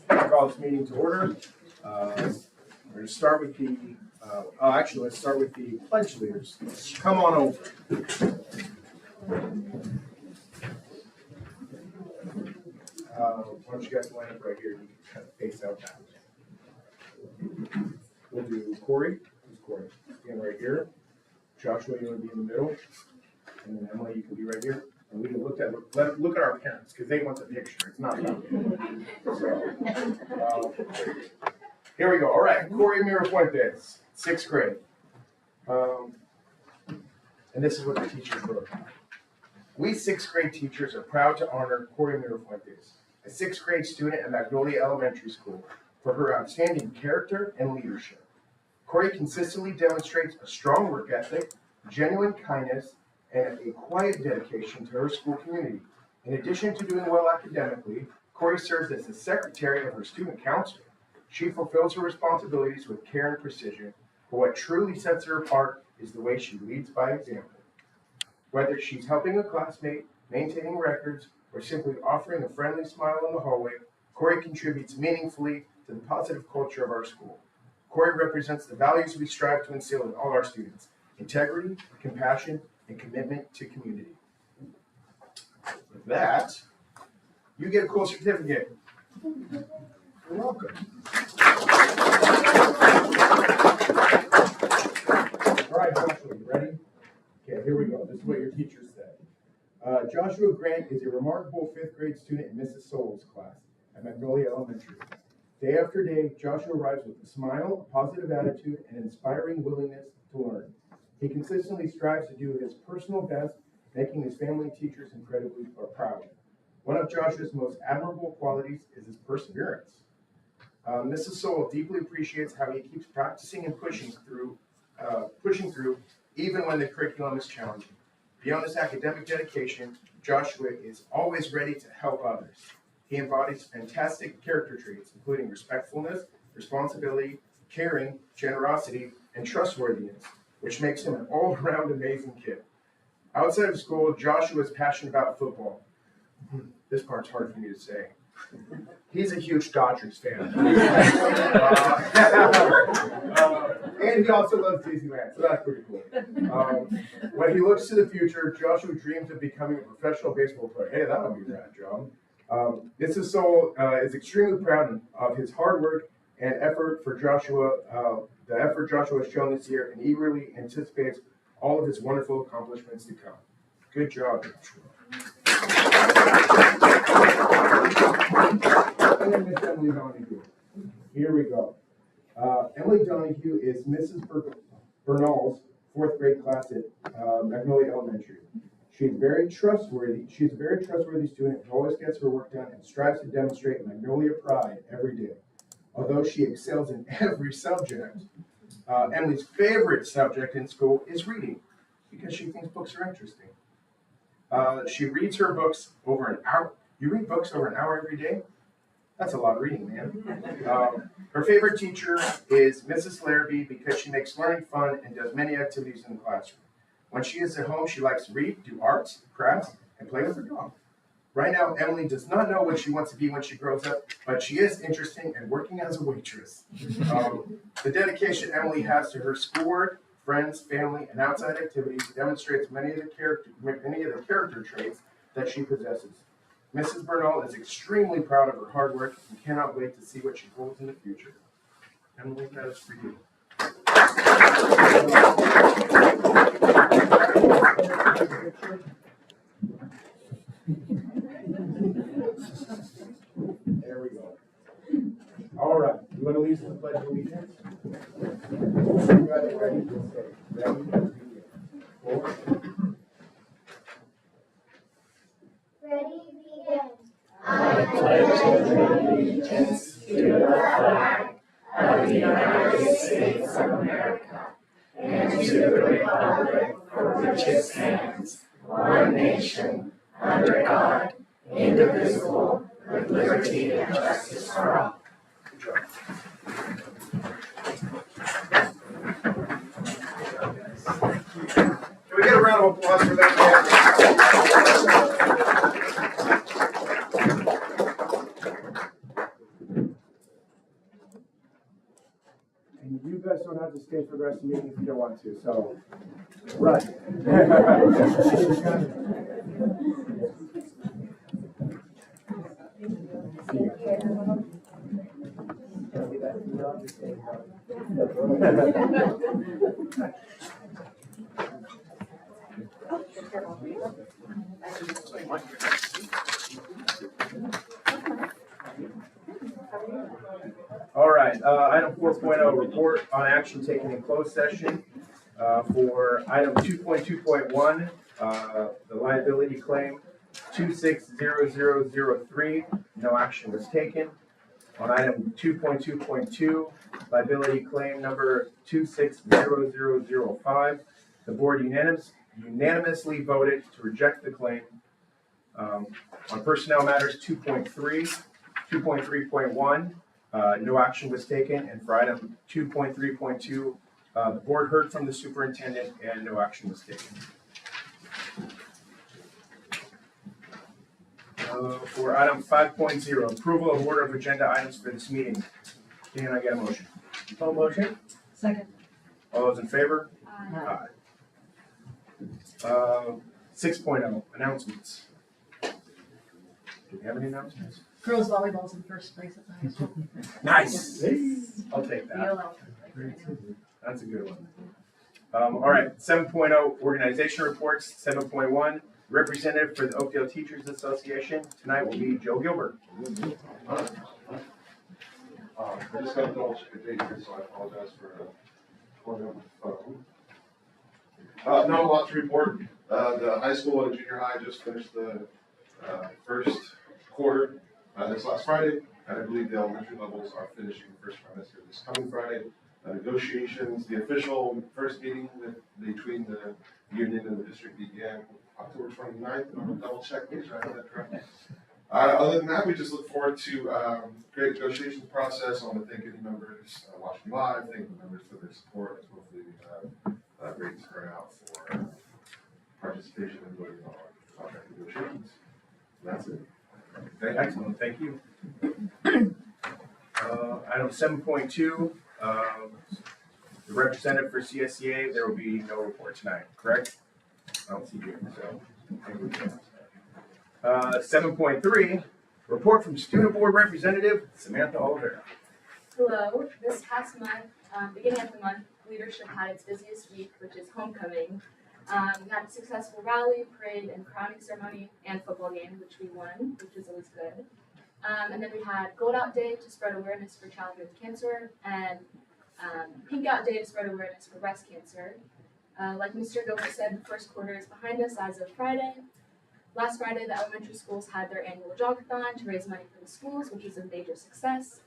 Call this meeting to order. We're going to start with the, let's start with the pledge leaders. Come on over. Why don't you guys line up right here? You can kind of face out that way. We'll do Corey. Who's Corey? Stand right here. Joshua, you want to be in the middle. And then Emily, you can be right here. And we can look at our parents because they want the picture. It's not about me. So, here we go. All right, Corey Mirafuentes, 6th grade. And this is what the teachers wrote. We 6th grade teachers are proud to honor Corey Mirafuentes, a 6th grade student at Magnolia Elementary School, for her outstanding character and leadership. Corey consistently demonstrates a strong work ethic, genuine kindness, and a quiet dedication to her school community. In addition to doing well academically, Corey serves as the secretary of her student council. She fulfills her responsibilities with care and precision, but what truly sets her apart is the way she leads by example. Whether she's helping a classmate, maintaining records, or simply offering a friendly smile in the hallway, Corey contributes meaningfully to the positive culture of our school. Corey represents the values we strive to instill in all our students: integrity, compassion, and commitment to community. With that, you get a cool certificate. You're welcome. All right, Joshua, you ready? Okay, here we go. This is what your teacher said. Joshua Grant is a remarkable 5th grade student in Mrs. Sowell's class at Magnolia Elementary. Day after day, Joshua arrives with a smile, a positive attitude, and an inspiring willingness to learn. He consistently strives to do his personal best, making his family and teachers incredibly proud. One of Joshua's most admirable qualities is his perseverance. Mrs. Sowell deeply appreciates how he keeps practicing and pushing through, even when the curriculum is challenging. Beyond his academic dedication, Joshua is always ready to help others. He embodies fantastic character traits, including respectfulness, responsibility, caring, generosity, and trustworthiness, which makes him an all-around amazing kid. Outside of school, Joshua is passionate about football. This part's hard for me to say. He's a huge Dodgers fan. And he also loves Disneyland, so that's pretty cool. When he looks to the future, Joshua dreams of becoming a professional baseball player. Hey, that would be a rad job. Mrs. Sowell is extremely proud of his hard work and effort for Joshua, the effort Joshua has shown this year, and eagerly anticipates all of his wonderful accomplishments to come. Good job, Joshua. And then Miss Emily Donahue. Here we go. Emily Donahue is Mrs. Bernal's 4th grade class at Magnolia Elementary. She's a very trustworthy student who always gets her work done and strives to demonstrate Magnolia pride every day. Although she excels in every subject, Emily's favorite subject in school is reading because she thinks books are interesting. She reads her books over an hour. You read books over an hour every day? That's a lot of reading, man. Her favorite teacher is Mrs. Larrabee because she makes learning fun and does many activities in the classroom. When she is at home, she likes to read, do arts, crafts, and play with her dog. Right now, Emily does not know what she wants to be when she grows up, but she is interested in working as a waitress. The dedication Emily has to her schoolwork, friends, family, and outside activities demonstrates many of the character traits that she possesses. Mrs. Bernal is extremely proud of her hard work and cannot wait to see what she holds in the future. Emily, that is for you. There we go. All right. You want to lead us in the Pledge of Allegiance? You guys are ready to say, ready to begin. Ready, begin. I pledge allegiance to the flag of the United States of America and to the republic for which it stands, one nation, under God, indivisible, with liberty and justice for all. Good job. Can we get a round of applause for that? And you guys don't have to stay for the rest of the meeting if you don't want to, so run. All right, item 4.0, report on action taken in closed session. For item 2.2.1, the liability claim 260003, no action was taken. On item 2.2.2, liability claim number 260005, the board unanimously voted to reject the claim. On personnel matters 2.3.1, no action was taken, and for item 2.3.2, the board heard from the superintendent and no action was taken. For item 5.0, approval of order of agenda items for this meeting. Can I get a motion? All motion? Second. All those in favor? Aye. 6.0, announcements. Do we have any announcements? Girls volleyball's in first place at the high school. Nice. I'll take that. ELL. That's a good one. All right, 7.0, organization reports. 7.1, representative for the Oakdale Teachers Association. Tonight will be Joe Gilbert. I just got to double check a date here, so I apologize for pulling up my phone. Not a lot to report. The high school and junior high just finished the first quarter this last Friday, and I believe the elementary levels are finishing the first trimester this coming Friday. Negotiations, the official first meeting between the union and the district began October 29th, and I'm going to double check, make sure I have that correct. Other than that, we just look forward to great negotiations process. I want to thank any members watching live, thank the members for their support, and hopefully we have a great turnout for participation in voting on contract negotiations. That's it. Excellent, thank you. Item 7.2, the representative for CSEA, there will be no report tonight, correct? I don't see you, so. 7.3, report from student board representative Samantha Oliveira. Hello. This past month, beginning of the month, leadership had its busiest week, which is homecoming. We had a successful rally, parade, and crowning ceremony, and football game, which we won, which was always good. And then we had Gold Out Day to spread awareness for childhood cancer, and Pink Out Day to spread awareness for breast cancer. Like Mr. Gilbert said, the first quarter is behind us as of Friday. Last Friday, the elementary schools had their annual jogathon to raise money for the schools, which is a major success.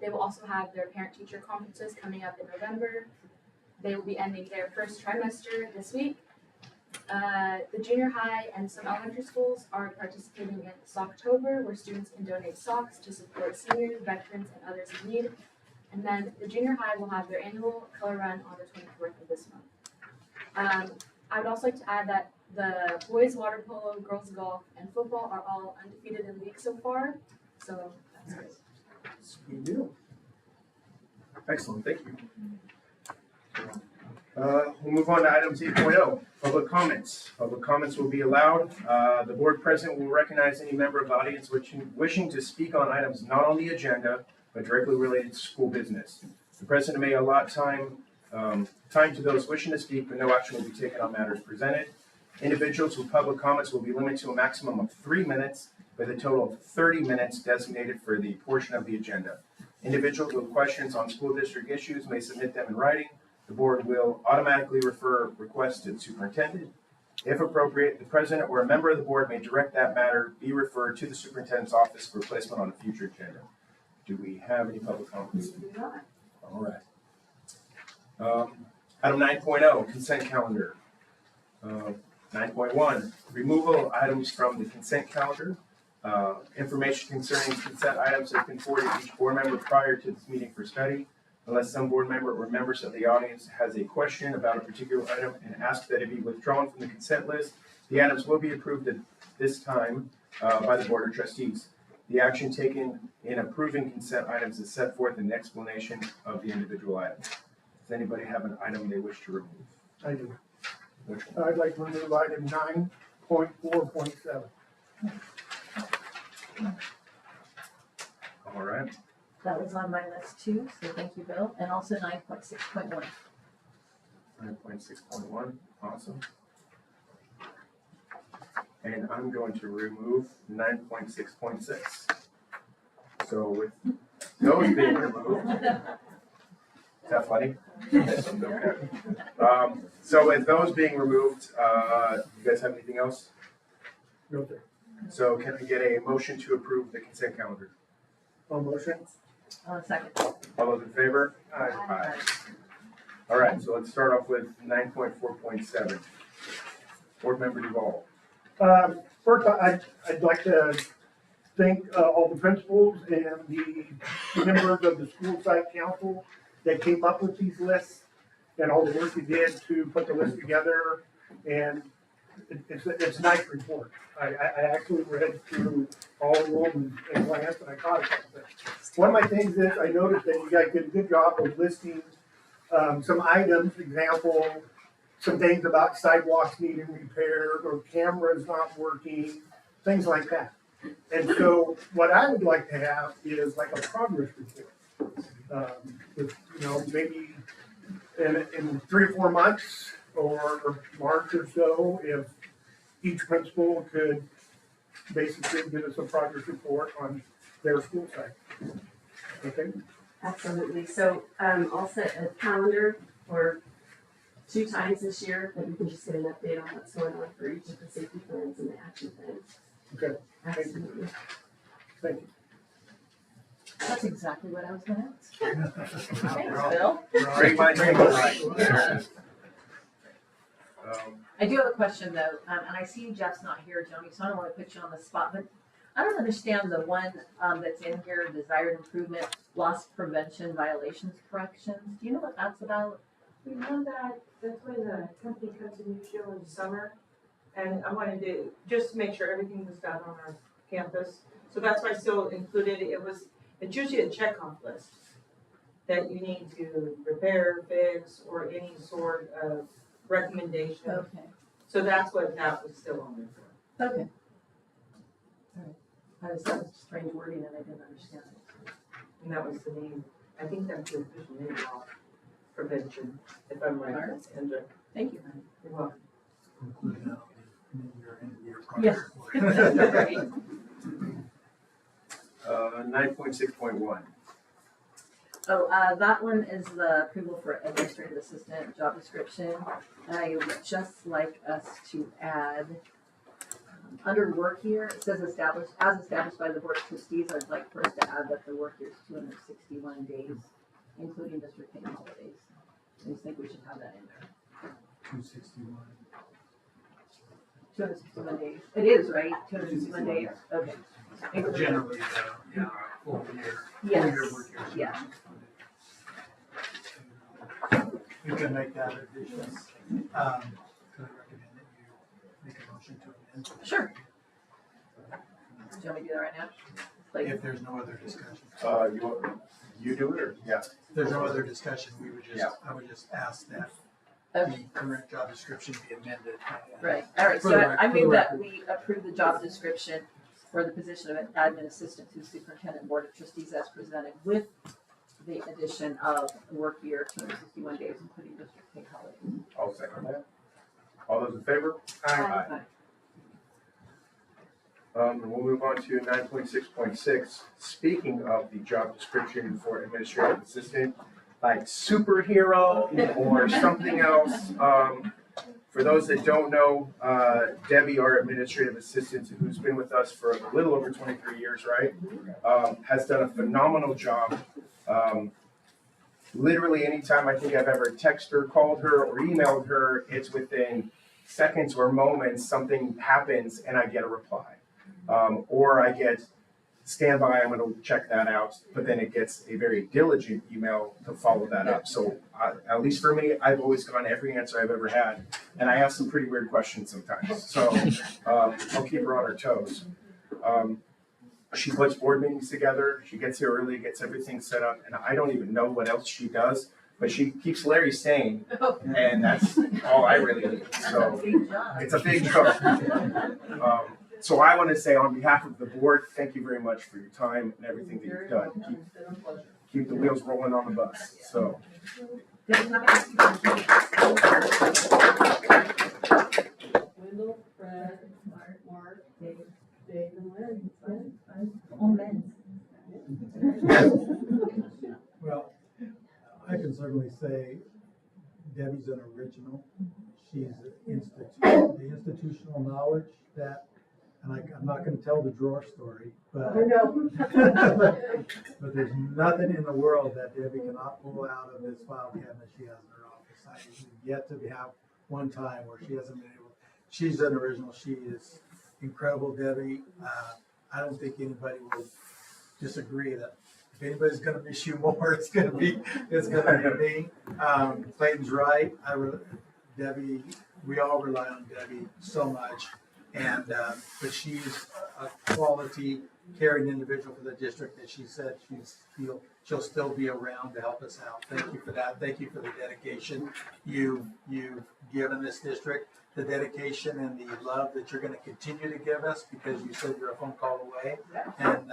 They will also have their parent-teacher conferences coming up in November. They will be ending their first trimester this week. The junior high and some elementary schools are participating in Socktober, where students can donate socks to support seniors, veterans, and others in need. And then the junior high will have their annual color run on the 24th of this month. I would also like to add that the boys water polo, girls golf, and football are all undefeated in league so far. So that's good. Sweet deal. Excellent, thank you. We'll move on to items 8.0, public comments. Public comments will be allowed. The board president will recognize any member of the audience wishing to speak on items not on the agenda, but directly related to school business. The president may allot time to those wishing to speak, but no action will be taken on matters presented. Individuals with public comments will be limited to a maximum of 3 minutes, with a total of 30 minutes designated for the portion of the agenda. Individuals with questions on school district issues may submit them in writing. The board will automatically refer requests to the superintendent. If appropriate, the president or a member of the board may direct that matter be referred to the superintendent's office for placement on a future agenda. Do we have any public comments? All right. Item 9.0, consent calendar. 9.1, removal of items from the consent calendar. Information concerning consent items has been forwarded to each board member prior to this meeting for study. Unless some board member or members of the audience has a question about a particular item and asks that it be withdrawn from the consent list, the items will be approved at this time by the board of trustees. The action taken in approving consent items is set forth in the explanation of the individual items. Does anybody have an item they wish to remove? I do. Which one? I'd like to remove item 9.4.7. All right. That was on my list too, so thank you, Bill. And also 9.6.1. 9.6.1, awesome. And I'm going to remove 9.6.6. So with those being removed, is that funny? Okay. So with those being removed, you guys have anything else? No, sir. So can I get a motion to approve the consent calendar? On motion? Second. All those in favor? Aye. All right, so let's start off with 9.4.7. Board Member Duval. First, I'd like to thank all the principals and the members of the school site council that came up with these lists and all the work you did to put the list together. And it's a nice report. I actually read through all of them and glanced and I caught a couple things. One of my things is I noticed that you guys did a good job of listing some items, example, some things about sidewalks needing repaired or cameras not working, things like that. And so what I would like to have is like a progress report. With, maybe in 3 or 4 months or March or so, if each principal could basically give us a progress report on their school site. Okay? Absolutely. So I'll set a calendar for 2 times this year that we can just get an update on what's going on for each of the safety plans and the action plans. Okay, Absolutely. thank you. That's exactly what I was gonna ask. Thanks, Bill. Great minds think alike. I do have a question though, and I see Jeff's not here, Joni, so I don't wanna put you on the spot, but I don't understand the one, that's in here, desired improvement, loss prevention, violations corrections. Do you know what that's about? We know that's when the company comes in usually in the summer, and I wanted to just make sure everything was done on our campus. So that's why I still included it. It's usually a checkoff list that you need to repair, fix, or any sort of recommendation. Okay, So that's what that was still on there for. okay. All right. That was strange wording and I didn't understand it. And that was the name, I think that's the official name, loss prevention, if I'm right, Alright. that's Kendra. Thank you. You're welcome. Include that in your end of year Yes. progress report. 9.6.1. Oh, that one is the approval for administrative assistant job description. And I would just like us to add, under work year, it says established by the board of trustees. I'd like for us to add that the work year is 261 days, including district paid holidays. I just think we should have that in there. 261. 261 days. It is, right? 261 days? Okay. Generally, yeah, full year. Yes, Full year work year. yeah. We can make that addition. Could I recommend that you make a motion to amend? Sure. Do you want me to do that right now? Like, If there's no other discussion. You do it or? Yeah. If there's no other discussion, we would Yeah. I would just ask that okay, the current job description be amended. right. All right, For so the I for the move that record. we approve the job description for the position of an admin assistant to superintendent board of trustees as presented with the addition of work year 261 days, including district paid holidays. I'll second that. All those in favor? Aye. We'll move on to 9.6.6. Speaking of the job description for administrative assistant, like superhero or something else. For those that don't know, Debbie, our administrative assistant, who's been with us for a little over 23 years, right? Has done a phenomenal job. Literally anytime I think I've ever texted her, called her, or emailed her, it's within seconds or moments, something happens and I get a reply. Or I get, stand by, I'm gonna check that out, but then it gets a very diligent email to follow that up. So at least for me, I've always gotten every answer I've ever had, and I ask some pretty weird questions sometimes. So I'll keep her on her toes. She puts board meetings together, she gets here early, gets everything set up, and I don't even know what else she does, but she keeps Larry sane, and that's all I really need, so. It's a big job. So I want to say on behalf of the board, thank you very much for your time and everything that you've done. Keep the wheels rolling on the bus, so. Wendell, Fred, Mark, Dave, and Lynn. Well, I can certainly say Debbie's an original. She's the institutional knowledge that, and I'm not gonna tell the drawer story, but but there's nothing in the world that Debbie cannot pull out of this file cabinet she has in her office. I have yet to have one time where she hasn't been able, she's an original, she is incredible, Debbie. I don't think anybody will disagree that if anybody's gonna miss you more, it's gonna be me. Clayton's right, Debbie, we all rely on Debbie so much. And, but she's a quality caring individual for the district that she said she'll still be around to help us out. Thank you for that. Thank you for the dedication you've given this district, the dedication and the love that you're going to continue to give us because you said you're a phone call away. And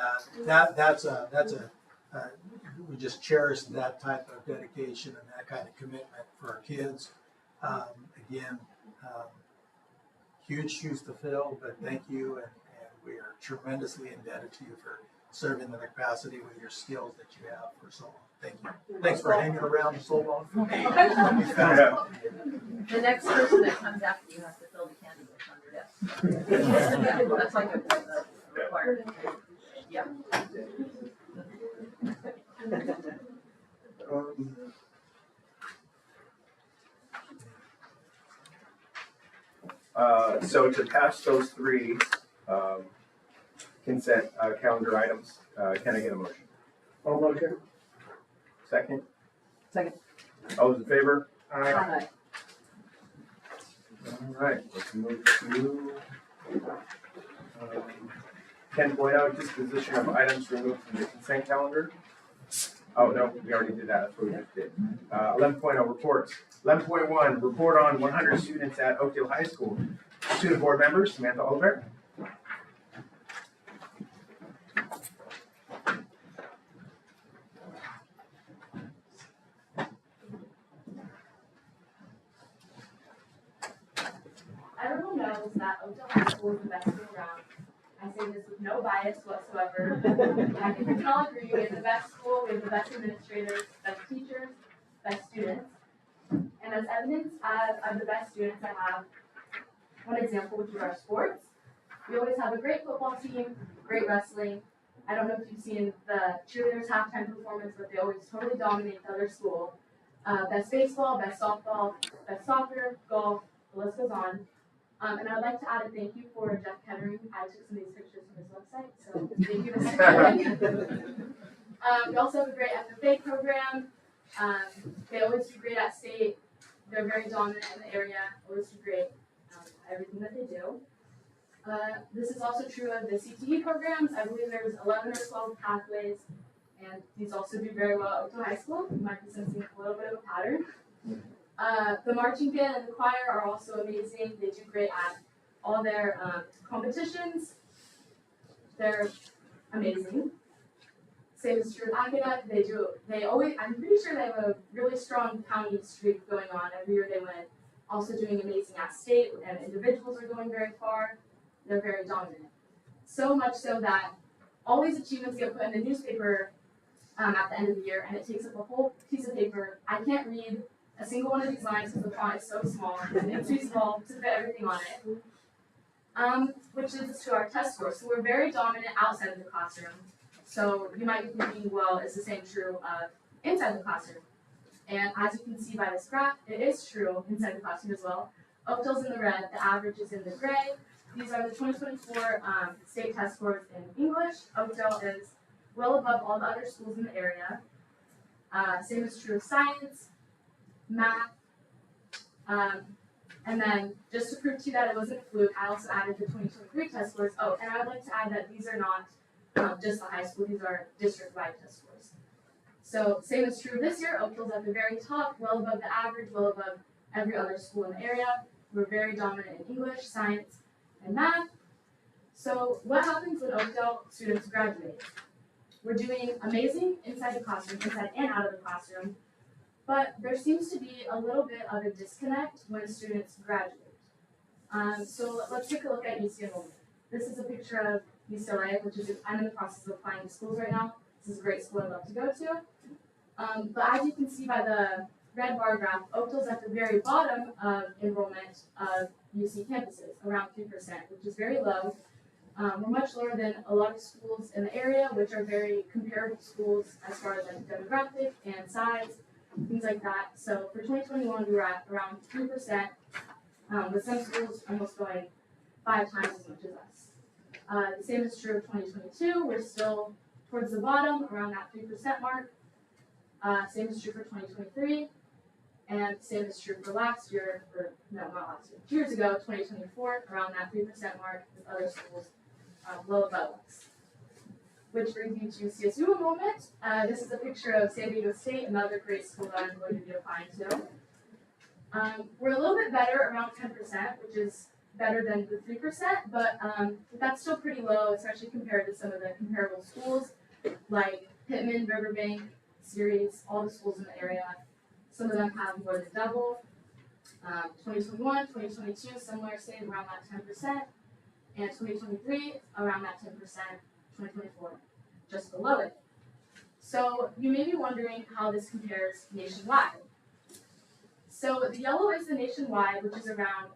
we just cherish that type of dedication and that kind of commitment for our kids. Again, huge shoes to fill, but thank you, and we are tremendously indebted to you for serving in the capacity with your skills that you have for so long. Thank you. Thanks for hanging around so long for me. The next person that comes after you has to fill the candidates on your desk. That's like a requirement. Yeah. So to pass those three consent calendar items, can I get a motion? All motion? Second? Second. All those in favor? Aye. All right, let's move to 10.0, disposition of items removed from the consent calendar. Oh, no, we already did that. That's what we just did. 11.0, reports. 11.1, report on 100 students at Oakdale High School. Student board members, Samantha Oliver. Everyone knows that Oakdale High School is the best school around. I say this with no bias whatsoever. I think we can all agree we have the best school, we have the best administrators, best teachers, best students. And as evidence of the best students, I have one example, which is our sports. We always have a great football team, great wrestling. I don't know if you've seen the cheerleaders halftime performance, but they always totally dominate the other school. Best baseball, best softball, best soccer, golf, the list goes on. And I would like to add a thank you for Jeff Kettering. I took some of these pictures from his website, so thank you, Mr. Kettering. We also have a great FFA program. They always do great at state. They're very dominant in the area, always do great everything that they do. This is also true of the CTE programs. I believe there's 11 or 12 pathways, and these also do very well at Oakdale High School. You might be sensing a little bit of a pattern. The marching band and the choir are also amazing. They do great at all their competitions. They're amazing. Same is true with academic. I'm pretty sure they have a really strong county streak going on. Every year they win. Also doing amazing at state, and individuals are going very far. They're very dominant. So much so that all these achievements get put in the newspaper at the end of the year, and it takes up a whole piece of paper. I can't read a single one of these lines because the font is so small, and it's too small to fit everything on it. Which leads us to our test scores. So we're very dominant outside of the classroom. So you might be thinking, well, is the same true of inside the classroom? And as you can see by this graph, it is true inside the classroom as well. Oakdale's in the red, the average is in the gray. These are the 2024 state test scores in English. Oakdale is well above all the other schools in the area. Same is true of science, math, and then just to prove to you that it wasn't a fluke, I also added the 2023 test scores. Oh, and I would like to add that these are not just the high school. These are district-wide test scores. So same is true this year. Oakville's at the very top, well above the average, well above every other school in the area. We're very dominant in English, science, and math. So what happens when Oakdale students graduate? We're doing amazing inside the classroom, inside and out of the classroom, but there seems to be a little bit of a disconnect when students graduate. So let's take a look at UC enrollment. This is a picture of UCLA, which is, I'm in the process of applying to schools right now. This is a great school I'd love to go to. But as you can see by the red bar graph, Oakdale's at the very bottom of enrollment of UC campuses, around 3%, which is very low. We're much lower than a lot of schools in the area, which are very comparable schools as far as like demographic and size, things like that. So for 2021, we were at around 3%, with some schools almost going 5 times as much as us. The same is true of 2022. We're still towards the bottom, around that 3% mark. Same is true for 2023, and same is true for last year, or no, not last year, 2 years ago, 2024, around that 3% mark, with other schools well above us. Which brings me to CSU enrollment. This is a picture of San Diego State, another great school that I'm going to be applying to. We're a little bit better, around 10%, which is better than the 3%, but that's still pretty low, especially compared to some of the comparable schools like Pittman, Riverbank, Ceres, all the schools in the area. Some of them have more than double. 2021, 2022, similar, same, around that 10%, and 2023, around that 10%, 2024, just below it. So you may be wondering how this compares nationwide. So the yellow is the nationwide, which is around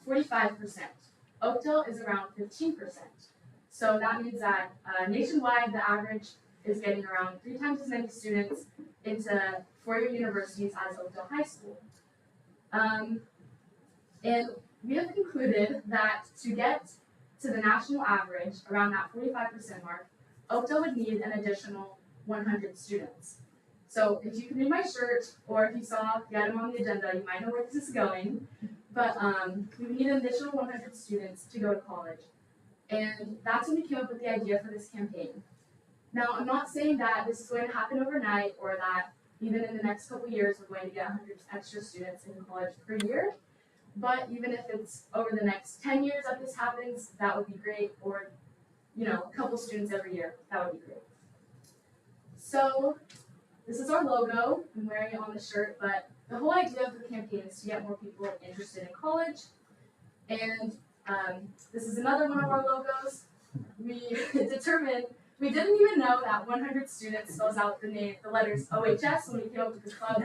45%. Oakdale is around 15%. So that means that nationwide, the average is getting around 3 times as many students into 4-year universities as Oakdale High School. And we have concluded that to get to the national average, around that 45% mark, Oakdale would need an additional 100 students. So if you can read my shirt, or if you saw the item on the agenda, you might know where this is going. But we need an additional 100 students to go to college. And that's when we came up with the idea for this campaign. Now, I'm not saying that this is going to happen overnight, or that even in the next couple of years we're going to get 100 extra students in college per year. But even if it's over the next 10 years that this happens, that would be great. Or, you know, a couple students every year, that would be great. So this is our logo. I'm wearing it on the shirt, but the whole idea of the campaign is to get more people interested in college. And this is another one of our logos. We we didn't even know that 100 students spells out the letters OHS when we came up with this club.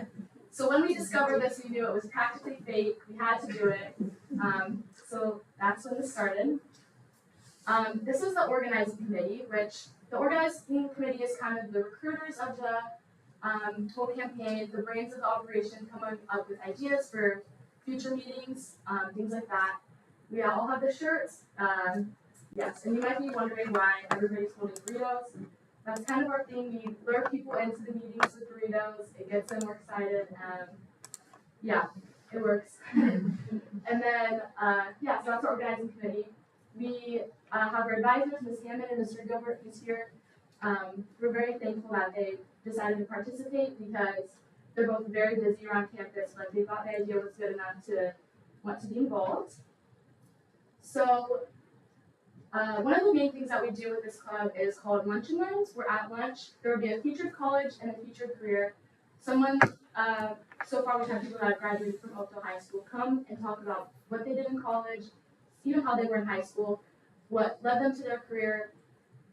So when we discovered this, we knew it was practically fake. We had to do it. So that's when this started. This is the organizing committee, which the organizing committee is kind of the recruiters of the whole campaign, the brains of the operation, coming up with ideas for future meetings, things like that. We all have the shirts. Yes, and you might be wondering why everybody's holding burritos. That's kind of our thing. We lure people into the meetings with burritos. It gets them more excited. Yeah, it works. And then, yeah, so that's our organizing committee. We have our advisors, Ms. Hammond and Mr. Gilbert, who's here. We're very thankful that they decided to participate because they're both very busy around campus, but they thought the idea was good enough to want to be involved. So one of the main things that we do with this club is called Lunch and Learns. We're at lunch. There will be a featured college and a featured career. Someone, so far we've had people that graduated from Oakdale High School come and talk about what they did in college, even how they were in high school, what led them to their career,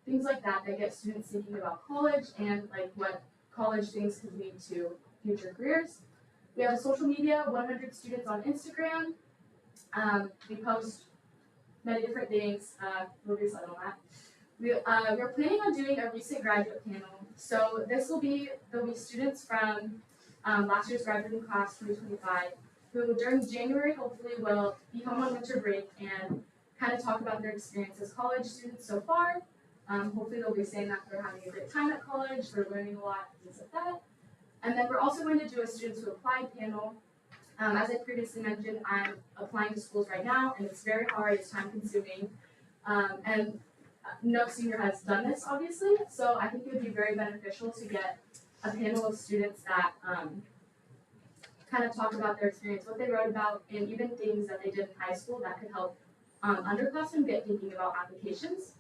things like that that get students thinking about college and like what college things could lead to future careers. We have a social media, 100 students on Instagram. We post many different things. We'll be on that. We're planning on doing a recent graduate panel. So there'll be students from last year's graduating class, 2025, who during January hopefully will be home on winter break and kind of talk about their experience as college students so far. Hopefully they'll be saying that they're having a great time at college, they're learning a lot, things like that. And then we're also going to do a students who applied panel. As I previously mentioned, I'm applying to schools right now, and it's very hard, it's time consuming. And no senior has done this, obviously, so I think it would be very beneficial to get a panel of students that kind of talk about their experience, what they wrote about, and even things that they did in high school that could help underclassmen get thinking about applications.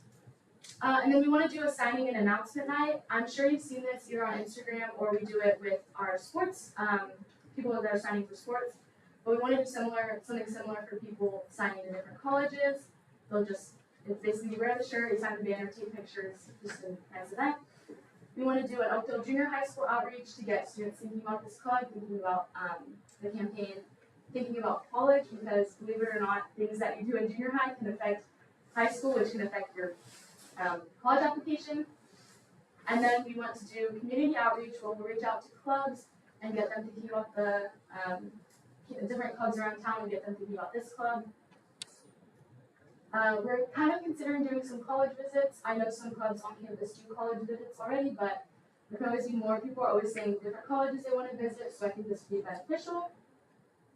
And then we want to do a signing and announcement night. I'm sure you've seen this either on Instagram or we do it with our sports, people that are signing for sports. But we want to do something similar for people signing to different colleges. It's basically you wear the shirt, you sign the banner, take pictures, just a nice event. We want to do an Oakdale Junior High School outreach to get students thinking about this club, thinking about the campaign, thinking about college, because believe it or not, things that you do in junior high can affect high school, which can affect your college application. And then we want to do community outreach where we'll reach out to clubs and get them thinking about the different clubs around town and get them thinking about this club. We're kind of considering doing some college visits. I know some clubs on campus do college visits already, but there can always be more. People are always saying different colleges they want to visit, so I think this would be beneficial.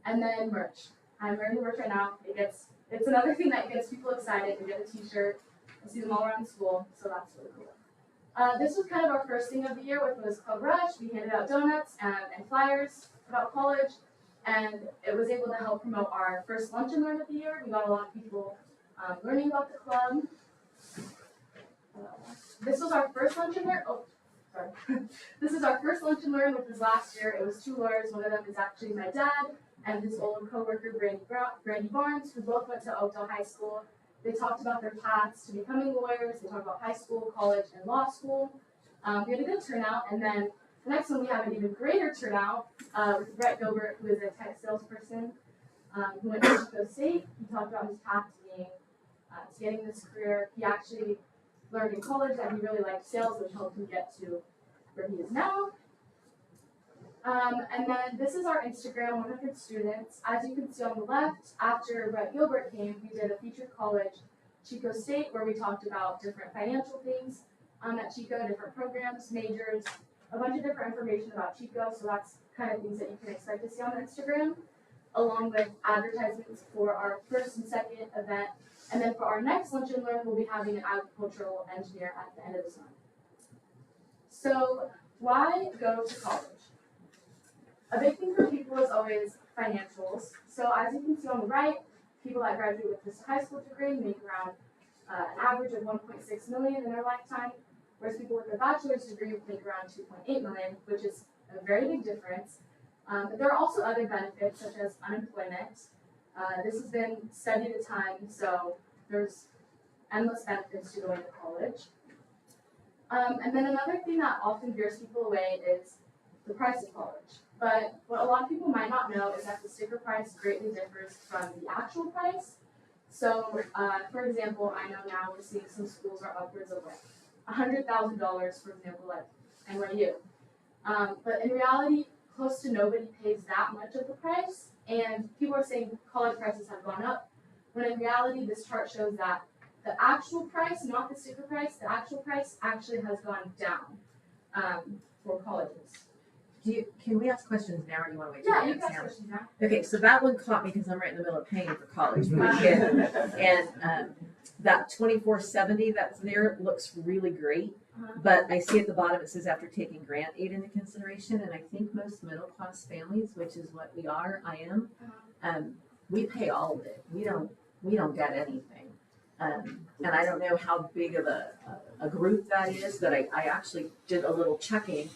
And then merch. I'm wearing merch right now. It's another thing that gets people excited. We get a t-shirt. I see them all around school, so that's really cool. This was kind of our first thing of the year, which was Club Rush. We handed out donuts and flyers about college, and it was able to help promote our first lunch and learn of the year. We got a lot of people learning about the club. This was our first lunch and learn. Oh, sorry. This is our first lunch and learn, which was last year. It was 2 lawyers. One of them is actually my dad and his old coworker, Brandy Barnes, who both went to Oakdale High School. They talked about their paths to becoming lawyers. They talked about high school, college, and law school. We had a good turnout, and then the next one we have an even greater turnout with Brett Gilbert, who is a tech salesperson who went to Chico State. He talked about his path to getting this career. He actually learned in college that he really liked sales, which helped him get to where he is now. And then this is our Instagram, 100 students. As you can see on the left, after Brett Gilbert came, we did a featured college, Chico State, where we talked about different financial things at Chico, different programs, majors, a bunch of different information about Chico. So that's kind of things that you can expect to see on Instagram, along with advertisements for our first and second event. And then for our next lunch and learn, we'll be having an agricultural engineer at the end of this month. So why go to college? A big thing for people is always financials. So as you can see on the right, people that graduate with this high school degree make around an average of 1.6 million in their lifetime, whereas people with a bachelor's degree make around 2.8 million, which is a very big difference. But there are also other benefits such as unemployment. This has been studied a ton, so there's endless benefits to going to college. And then another thing that often veers people away is the price of college. But what a lot of people might not know is that the sticker price greatly differs from the actual price. So, for example, I know now we're seeing some schools are upwards of like $100,000, for example, like NYU. But in reality, close to nobody pays that much of the price. And people are saying college prices have gone up, when in reality, this chart shows that the actual price, not the sticker price, the actual price actually has gone down for colleges. Can we ask questions now, or do you want to wait till Yeah, the you end, can ask Sam? questions now. Okay, so that one caught me because I'm right in the middle of paying for college for my kid. And that 2470 that's there looks really great. But I see at the bottom it says after taking grant aid into consideration, and I think most middle class families, which is what we are, I am, we pay all of it. We don't get anything. And I don't know how big of a group that is, but I actually did a little checking.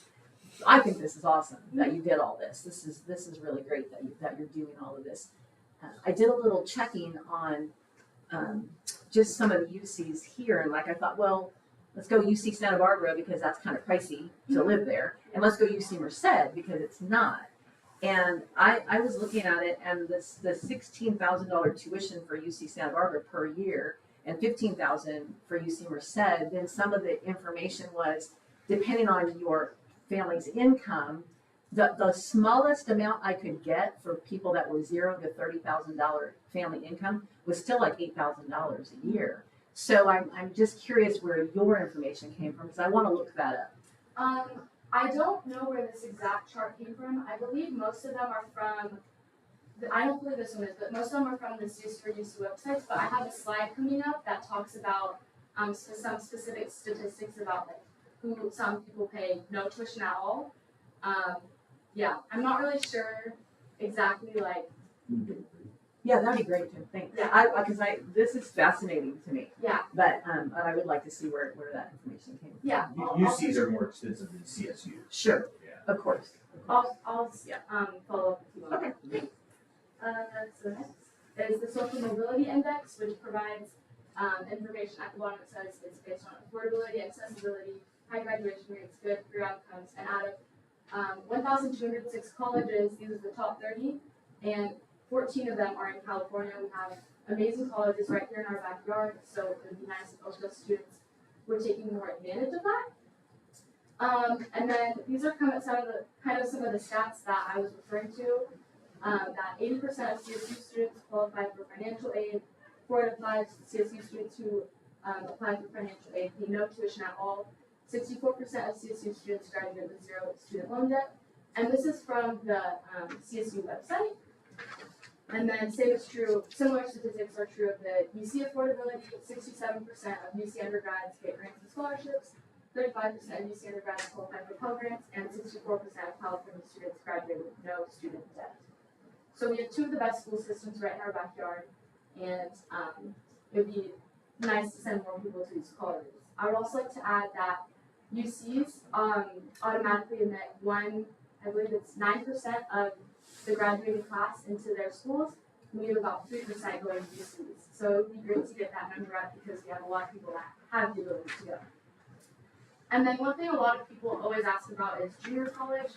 I think this is awesome that you did all this. This is really great that you're doing all of this. I did a little checking on just some of the UCs here, and like I thought, well, let's go UC Santa Barbara because that's kind of pricey to live there, and let's go UC Merced because it's not. And I was looking at it, and the $16,000 tuition for UC Santa Barbara per year, and $15,000 for UC Merced. Then some of the information was depending on your family's income. The smallest amount I could get for people that were $0 to $30,000 family income was still like $8,000 a year. So I'm just curious where your information came from because I want to look that up. I don't know where this exact chart came from. I believe most of them are from, I don't believe this one is, but most of them are from the SUS for UC websites. But I have a slide coming up that talks about some specific statistics about like who some people pay no tuition at all. Yeah, I'm not really sure exactly like Yeah, that'd be great, Jim, thanks. Yeah. Because this is fascinating to me, yeah but I would like to see where that information came from. yeah. UCs are more expensive than CSU. Sure, Yeah. of course. I'll Yeah. follow up with you on that. Okay. So next is the Social Mobility Index, which provides information at the bottom. It says it's based on affordability, accessibility, high graduation rates, good career outcomes, and out of 1,206 colleges, these are the top 30, and 14 of them are in California. We have amazing colleges right here in our backyard, so it would be nice if OJUSD students were taking more advantage of that. And then these are some of the stats that I was referring to. That 80% of CSU students qualify for financial aid. 4 out of 5 CSU students who apply for financial aid pay no tuition at all. 64% of CSU students graduate with 0 student loan debt. And this is from the CSU website. And then similar statistics are true of the UC affordability. 67% of UC undergrads get grants and scholarships. 35% of UC undergrads qualify for Pell Grants, and 64% of California students graduate with no student debt. So we have 2 of the best school systems right in our backyard, and it would be nice to send more people to these colleges. I would also like to add that UCs automatically admit I believe it's 9% of the graduating class into their schools. We have about 3% going to UCs. So it would be great to get that number up because we have a lot of people that have the ability to go. And then one thing a lot of people always ask about is junior college.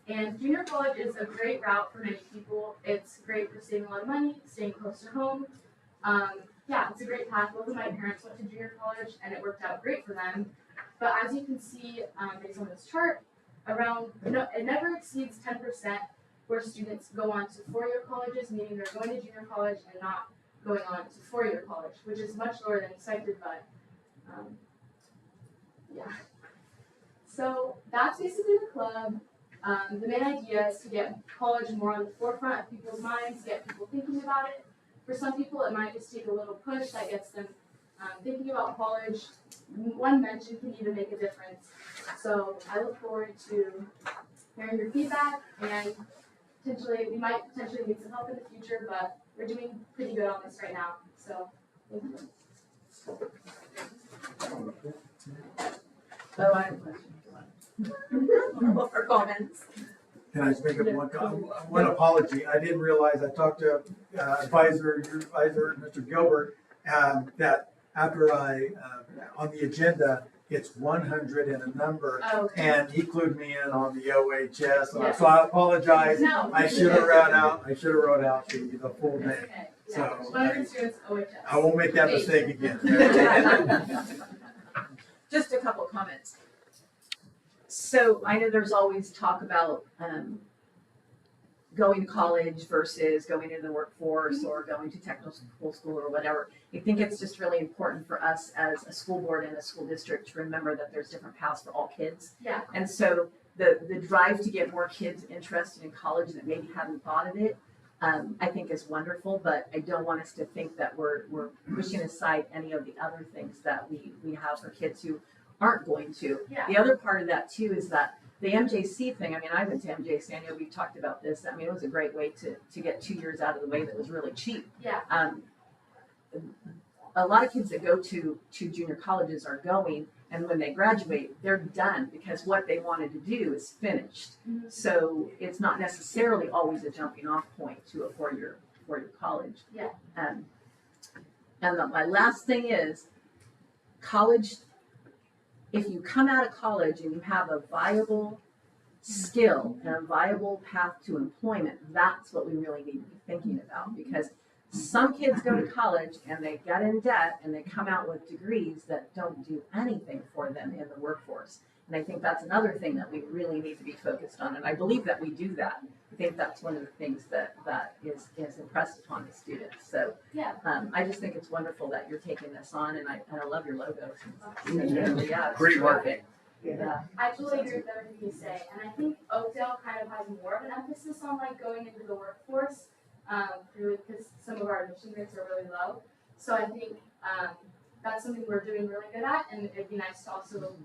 And junior college is a great route for many people. It's great for saving a lot of money, staying close to home. Yeah, it's a great path. Both of my parents went to junior college and it worked out great for them. But as you can see based on this chart, it never exceeds 10% where students go on to 4-year colleges, meaning they're going to junior college and not going on to 4-year college, which is much lower than expected, but yeah. So that's basically the club. The main idea is to get college more on the forefront of people's minds, get people thinking about it. For some people, it might just take a little push that gets them thinking about college. One mention can even make a difference. So I look forward to hearing your feedback, and we might potentially need some help in the future, but we're doing pretty good on this right now. So thank you. Oh, I have a question. Or comments? Can I just make up one apology? I didn't realize, I talked to your advisor, Mr. Gilbert, that after on the agenda, it's 100 and a number, and he clued me in on the OHS, Yes. so I apologize. No. I should have wrote out the full name. Okay. So, Yeah. One of the students OHS. I won't make that mistake again. Just a couple comments. So I know there's always talk about going to college versus going into the workforce or going to technical school or whatever. I think it's just really important for us as a school board and a school district to remember that there's different paths for all kids. Yeah. And so the drive to get more kids interested in college that maybe haven't thought of it, I think is wonderful, but I don't want us to think that we're pushing aside any of the other things that we have for kids who aren't going to. Yeah. The other part of that too is that the MJC thing, I mean, I went to MJC, I know we've talked about this, I mean, it was a great way to get 2 years out of the way that was really cheap. Yeah. A lot of kids that go to junior colleges are going, and when they graduate, they're done because what they wanted to do is finished. Mhm. So it's not necessarily always a jumping off point to a four-year college. Yeah. And my last thing is, college, if you come out of college and you have a viable skill and a viable path to employment, that's what we really need to be thinking about, because some kids go to college and they get in debt and they come out with degrees that don't do anything for them in the workforce. And I think that's another thing that we really need to be focused on, and I believe that we do that. I think that's one of the things that is impressed upon the students. So Yeah. I just think it's wonderful that you're taking this on, and I love your logo. Yeah, it's Great work. terrific. Yeah. I totally agree with everything you say, and I think Oakdale kind of has more of an emphasis on like going into the workforce, because some of our admission rates are really low. So I think that's something we're doing really good at, and it'd be nice to also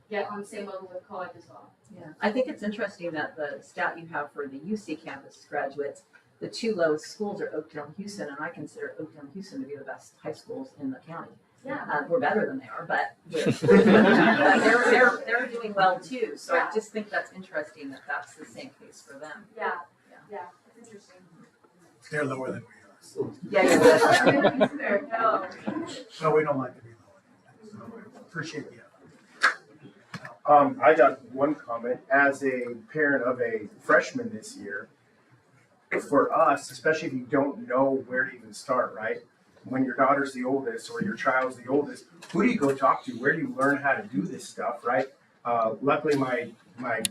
get on the same level with college as well. Yeah, I think it's interesting that the stat you have for the UC campus graduates, the two lowest schools are Oakdale and Houston, and I consider Oakdale and Houston to be the best high schools in the county. Yeah. We're better than they are, but they're doing well too. So I just think that's interesting that that's the same case for them. Yeah, it's interesting. They're lower than we are. Yeah. There, no. So we don't like to be lower. So we appreciate the effort. I got one comment. As a parent of a freshman this year, for us, especially if you don't know where to even start, right? When your daughter's the oldest or your child's the oldest, who do you go talk to? Where do you learn how to do this stuff, right? Luckily,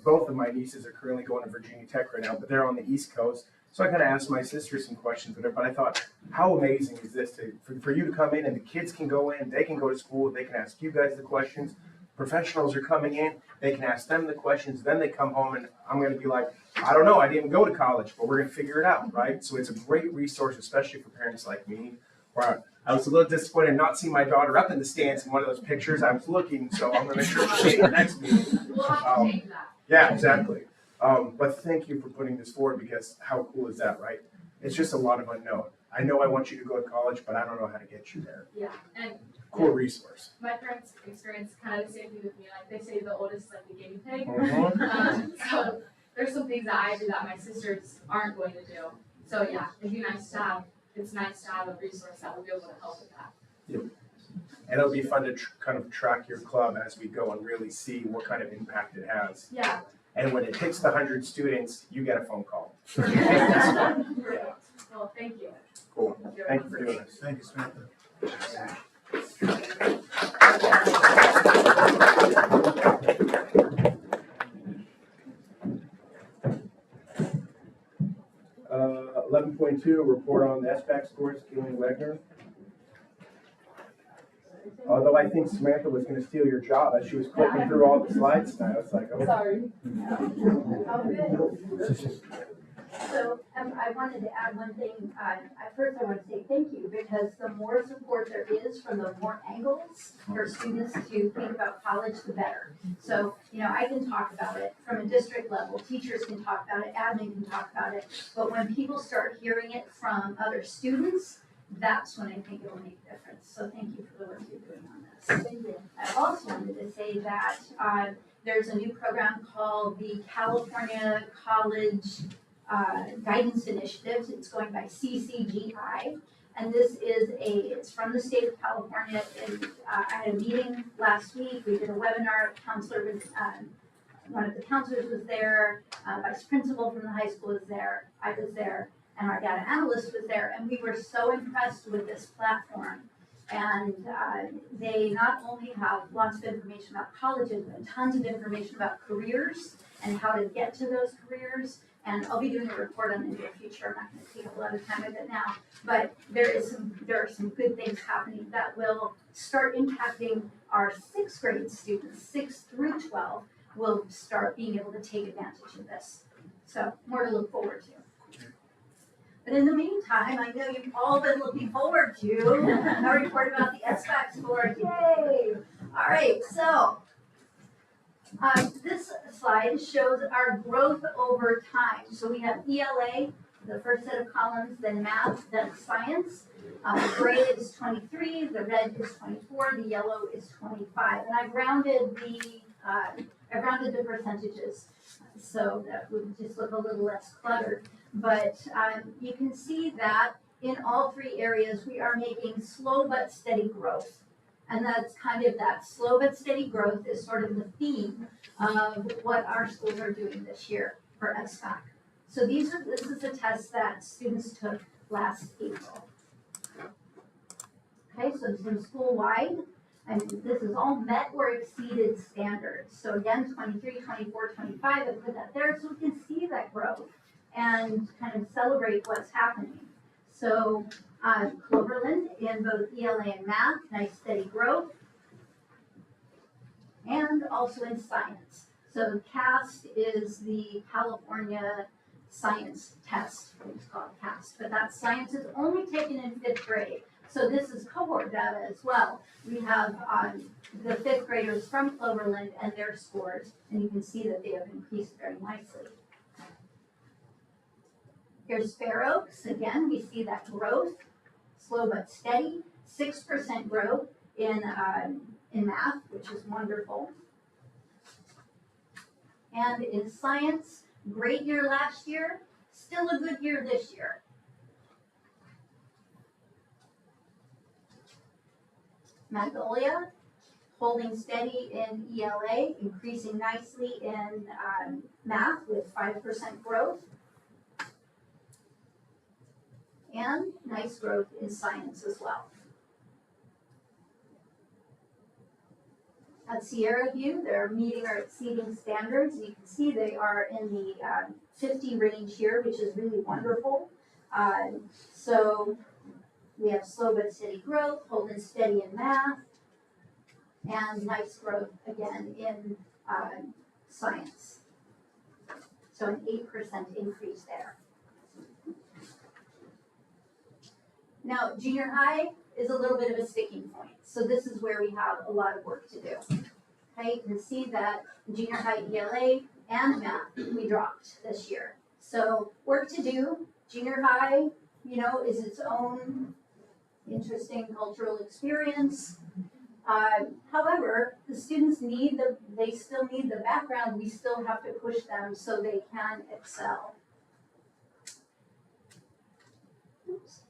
both of my nieces are currently going to Virginia Tech right now, but they're on the East Coast. So I kind of asked my sister some questions with her, but I thought, how amazing is this for you to come in and the kids can go in, they can go to school, they can ask you guys the questions. Professionals are coming in, they can ask them the questions, then they come home and I'm going to be like, I don't know, I didn't go to college, but we're going to figure it out, right? So it's a great resource, especially for parents like me, where I was a little disappointed not seeing my daughter up in the stands in one of those pictures. I was looking, so I'm going to make sure she's in the next meeting. We'll have to change that. Yeah, exactly. But thank you for putting this forward, because how cool is that, right? It's just a lot of unknown. I know I want you to go to college, but I don't know how to get you there. Yeah, and Cool resource. my parents experience kind of the same thing with me. Like they say, the oldest is like the guinea pig. Mhm. So there's some things that I do that my sisters aren't going to do. So yeah, it'd be nice to have. It's nice to have a resource that will be able to help with that. And it'll be fun to kind of track your club as we go and really see what kind of impact it has. Yeah. And when it hits the 100 students, you get a phone call. Well, thank you. Cool. Thank you for doing this. Thank you, Samantha. 11.2, report on the SBAC scores, Keelan Wegner. Although I think Samantha was going to steal your job as she was clicking through all the slides tonight. I was like, oh. Sorry. Oh, good. So I wanted to add one thing. First, I want to say thank you, because the more support there is from the more angles for students to think about college, the better. So, I can talk about it from a district level. Teachers can talk about it. Admin can talk about it. But when people start hearing it from other students, that's when I think it will make a difference. So thank you for the work you're doing on this. Thank you. I also wanted to say that there's a new program called the California College Guidance Initiative. It's going by CCGI, and this is it's from the state of California. And I had a meeting last week. We did a webinar. One of the counselors was there. Vice principal from the high school was there. I was there, and our data analyst was there. And we were so impressed with this platform. And they not only have lots of information about colleges, but tons of information about careers and how to get to those careers. And I'll be doing a report on it in the future. I'm not going to take up a lot of time with it now, but there are some good things happening that will start impacting our 6th grade students. 6 through 12 will start being able to take advantage of this. So more to look forward to. But in the meantime, I know you've all been looking forward to a report about the SBAC score. Yay! All right, so this slide shows our growth over time. So we have ELA, the first set of columns, then math, then science. Gray is 23, the red is 24, the yellow is 25. And I've rounded the percentages so that would just look a little less cluttered. But you can see that in all 3 areas we are making slow but steady growth. And that's kind of that slow but steady growth is sort of the theme of what our schools are doing this year for SBAC. So this is a test that students took last April. Okay, so it's been school-wide, and this is all met or exceeded standards. So again, 23, 24, 25, I put that there so we can see that growth and kind of celebrate what's happening. So Cloverland in both ELA and math, nice steady growth, and also in science. So CAST is the California Science Test, it's called CAST, but that science is only taken in 5th grade. So this is cohort data as well. We have the fifth graders from Cloverland and their scores, and you can see that they have increased very nicely. Here's Fair Oaks. Again, we see that growth, slow but steady, 6% growth in math, which is wonderful. And in science, great year last year, still a good year this year. Magnolia, holding steady in ELA, increasing nicely in math with 5% growth. And nice growth in science as well. At Sierra View, they're meeting or exceeding standards. You can see they are in the 50 range here, which is really wonderful. So we have slow but steady growth, holding steady in math, and nice growth again in science. So an 8% increase there. Now, junior high is a little bit of a sticking point. So this is where we have a lot of work to do. Okay, you can see that junior high ELA and math, we dropped this year. So work to do. Junior high, you know, is its own interesting cultural experience. However, the students they still need the background. We still have to push them so they can excel. Oops.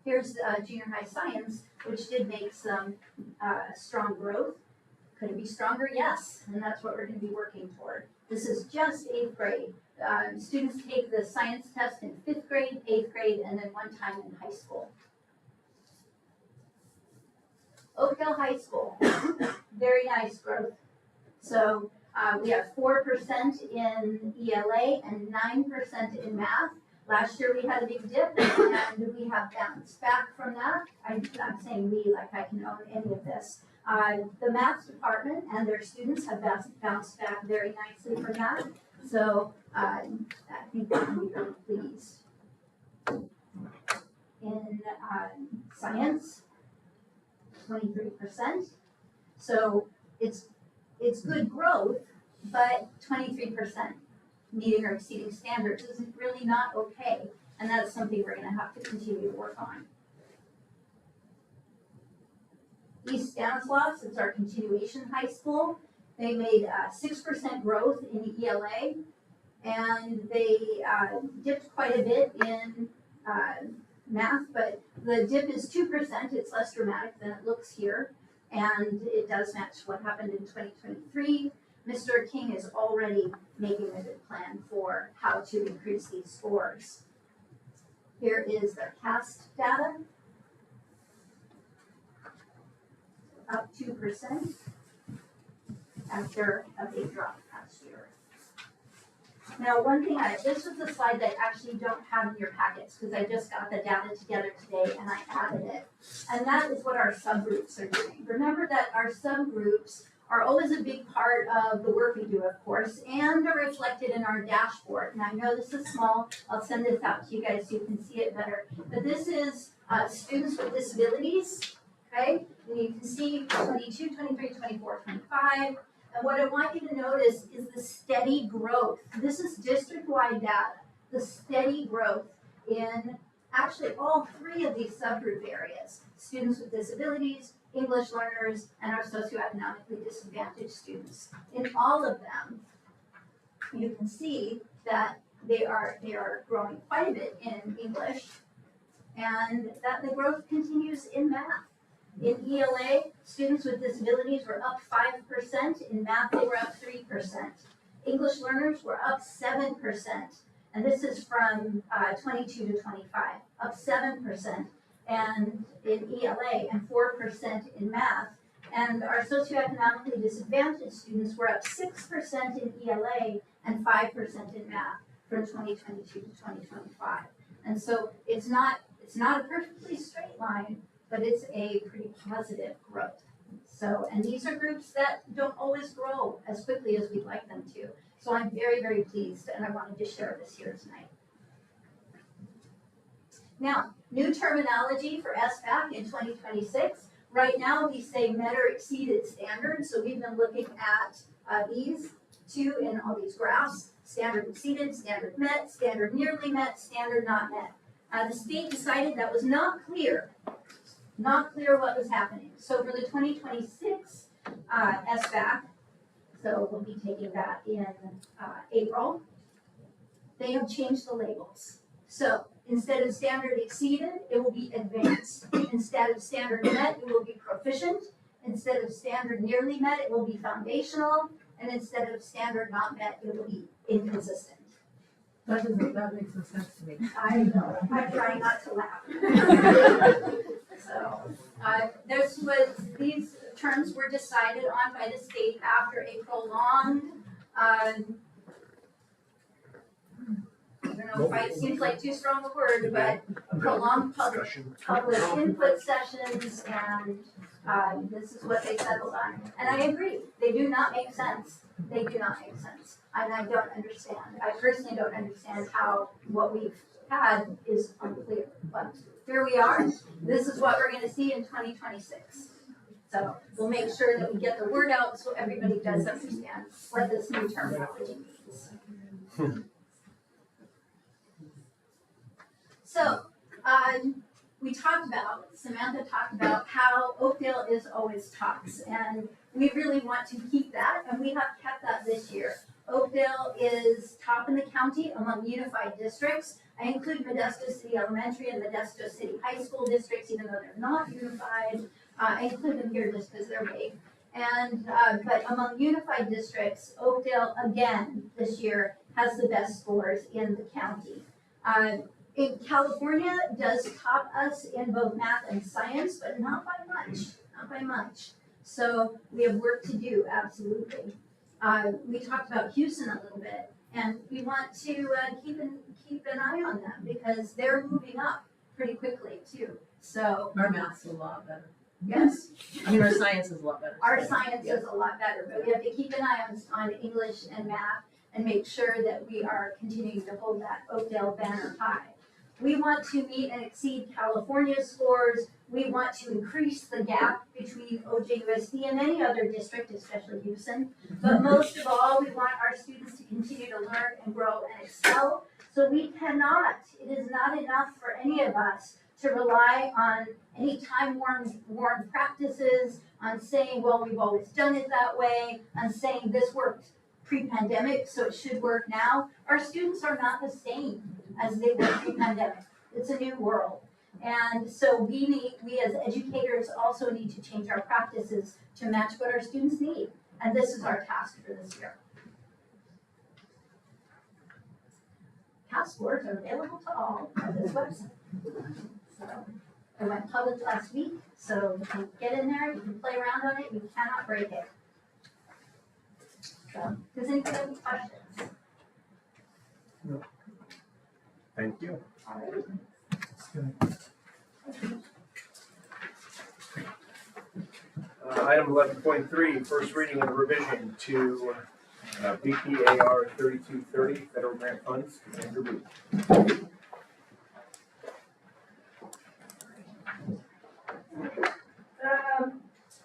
Here's junior high science, which did make some strong growth. Could it be stronger? Yes, and that's what we're going to be working toward. This is just 8th grade. Students take the science test in 5th grade, 8th grade, and then one time in high school. Oakdale High School, very nice growth. So we have 4% in ELA and 9% in math. Last year we had a big dip and we have bounced back from that. I'm saying we like I can own any of this. The math department and their students have bounced back very nicely from that. So I think we can be really pleased. In science, 23%. So it's good growth, but 23%. Meeting or exceeding standards is really not okay, and that's something we're going to have to continue to work on. East Stanislaus, it's our continuation high school. They made 6% growth in ELA, and they dipped quite a bit in math, but the dip is 2%. It's less dramatic than it looks here, and it does match what happened in 2023. Mr. King is already making a good plan for how to increase these scores. Here is their CAST data. Up 2% after a big drop last year. Now, one thing, this was a slide that I actually don't have in your packets because I just got the data together today and I added it. And that is what our subgroups are doing. Remember that our subgroups are always a big part of the work we do, of course, and are reflected in our dashboard. And I know this is small. I'll send this out to you guys so you can see it better. But this is students with disabilities, okay? And you can see 22, 23, 24, 25. And what I want you to notice is the steady growth. This is district-wide data, the steady growth in actually all three of these subgroup areas. Students with disabilities, English learners, and our socioeconomically disadvantaged students. In all of them, you can see that they are growing quite a bit in English, and that the growth continues in math. In ELA, students with disabilities were up 5%. In math, they were up 3%. English learners were up 7%. And this is from 22 to 25, up 7%. And in ELA, and 4% in math. And our socioeconomically disadvantaged students were up 6% in ELA and 5% in math from 2022 to 2025. And so it's not a perfectly straight line, but it's a pretty positive growth. So, and these are groups that don't always grow as quickly as we'd like them to. So I'm very, very pleased, and I wanted to share this here tonight. Now, new terminology for SBAC in 2026. Right now, we say met or exceeded standards, so we've been looking at these two in all these graphs: standard exceeded, standard met, standard nearly met, standard not met. The state decided that was not clear what was happening. So for the 2026 SBAC, so we'll be taking that in April, they have changed the labels. So instead of standard exceeded, it will be advanced. Instead of standard met, it will be proficient. Instead of standard nearly met, it will be foundational. And instead of standard not met, it will be inconsistent. That makes no sense to me. I know, I'm trying not to laugh. So, these terms were decided on by the state after a prolonged, I don't know, fight seems like too strong a word, but prolonged public input sessions, and this is what they settled on. And I agree, they do not make sense. They do not make sense. And I don't understand. I personally don't understand how what we've had is unclear. But here we are. This is what we're going to see in 2026. So we'll make sure that we get the word out so everybody does understand what this new terminology means. So Samantha talked about how Oakdale is always tops, and we really want to keep that, and we have kept that this year. Oakdale is top in the county among unified districts. I include Modesto City Elementary and Modesto City High School districts, even though they're not unified. I include them here just because they're big. And but among unified districts, Oakdale again this year has the best scores in the county. In California does top us in both math and science, but not by much, not by much. So we have work to do, absolutely. We talked about Houston a little bit, and we want to keep an eye on them because they're moving up pretty quickly too. So Our math's a lot better. yes, I mean, our science is a lot better. our science is a lot better, but we have to keep an eye on English and math and make sure that we are continuing to hold that Oakdale banner high. We want to meet and exceed California's scores. We want to increase the gap between OJUSD and any other district, especially Houston. But most of all, we want our students to continue to learn and grow and excel. So we cannot, it is not enough for any of us to rely on any time-worn practices, on saying, well, we've always done it that way, on saying this worked pre-pandemic, so it should work now. Our students are not the same as they were pre-pandemic. It's a new world. And so we as educators also need to change our practices to match what our students need. And this is our task for this year. Past scores are available to all on this website. So I went public last week, so you can get in there, you can play around on it, you cannot break it. So, does anybody have any questions? No. Thank you. All right. Item 11.3, first reading of revision to BPAR 3230 federal grant funds. Andrew Booth.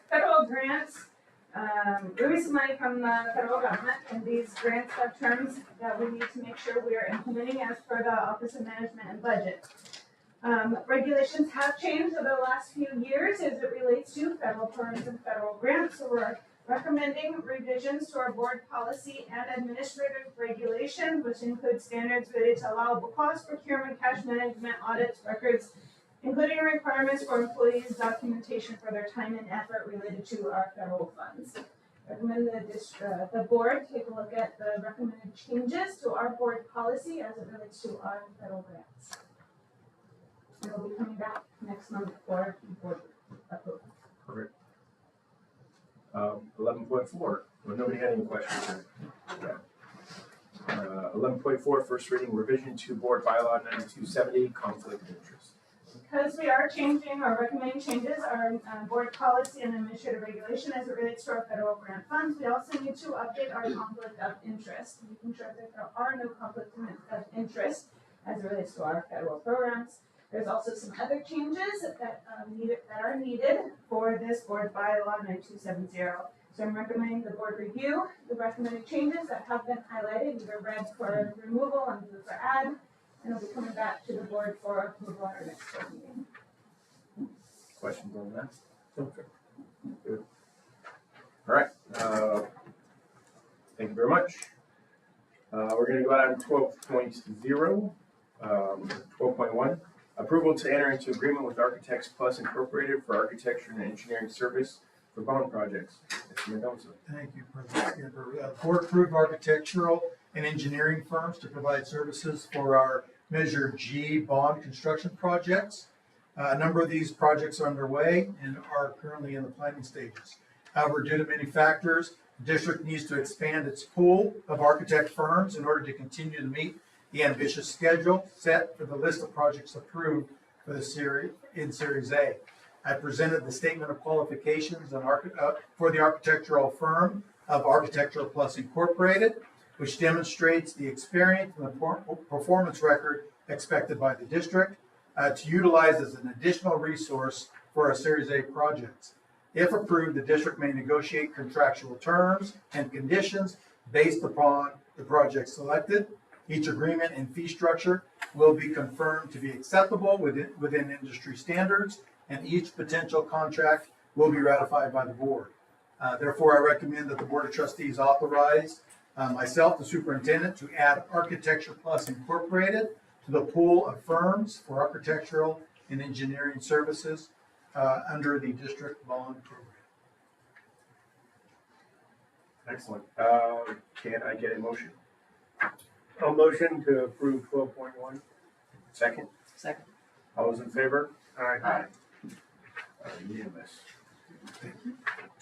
Federal grants, we receive money from the federal government, and these grants have terms that we need to make sure we are implementing as per the Office of Management and Budget. Regulations have changed over the last few years as it relates to federal programs and federal grants, so we're recommending revisions to our board policy and administrative regulations, which include standards related to allowable costs, procurement, cash management, audits, records, including requirements for employees' documentation for their time and effort related to our federal funds. Recommend the board take a look at the recommended changes to our board policy as it relates to our federal grants. It'll be coming back next month for board approval. Perfect. 11.4, well, nobody had any questions. 11.4, first reading revision to board bylaw 9270, conflict of interest. Because we are changing or recommending changes, our board policy and administrative regulation as it relates to our federal grant funds, we also need to update our conflict of interest, making sure that there are no conflicts of interest as it relates to our federal programs. There's also some other changes that are needed for this board bylaw 9270. So I'm recommending the board review the recommended changes that have been highlighted, either red for removal and blue for add, and it'll be coming back to the board for approval at our next board meeting. Questions on that? Good. All right, thank you very much. We're gonna go out on 12.0, 12.1. Approval to enter into agreement with Architects Plus Incorporated for architecture and engineering service for bond projects. Mr. Mendoza. Thank you, President Skipper. Board approved architectural and engineering firms to provide services for our Measure G bond construction projects. A number of these projects are underway and are currently in the planning stages. However, due to many factors, the district needs to expand its pool of architect firms in order to continue to meet the ambitious schedule set for the list of projects approved for the Series A. I presented the statement of qualifications for the architectural firm of Architectural Plus Incorporated, which demonstrates the experience and the performance record expected by the district to utilize as an additional resource for our Series A projects. If approved, the district may negotiate contractual terms and conditions based upon the project selected. Each agreement and fee structure will be confirmed to be acceptable within industry standards, and each potential contract will be ratified by the board. Therefore, I recommend that the Board of Trustees authorize myself, the superintendent, to add Architecture Plus Incorporated to the pool of firms for architectural and engineering services under the district bond program. Excellent. Can I get a motion? I'll motion to approve 12.1. Second? Second. All those in favor? Aye. Unanimous.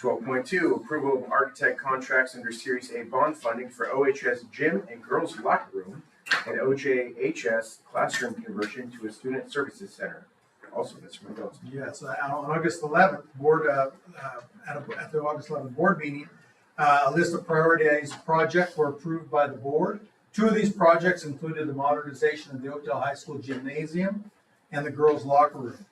12.2, approval of architect contracts under Series A bond funding for OHS gym and girls locker room and OJHS classroom conversion to a student services center. Also, Mr. Mendoza. Yes, on August 11th, at the August 11th board meeting, a list of prioritized projects were approved by the board. Two of these projects included the modernization of the Oakdale High School gymnasium and the girls' locker room.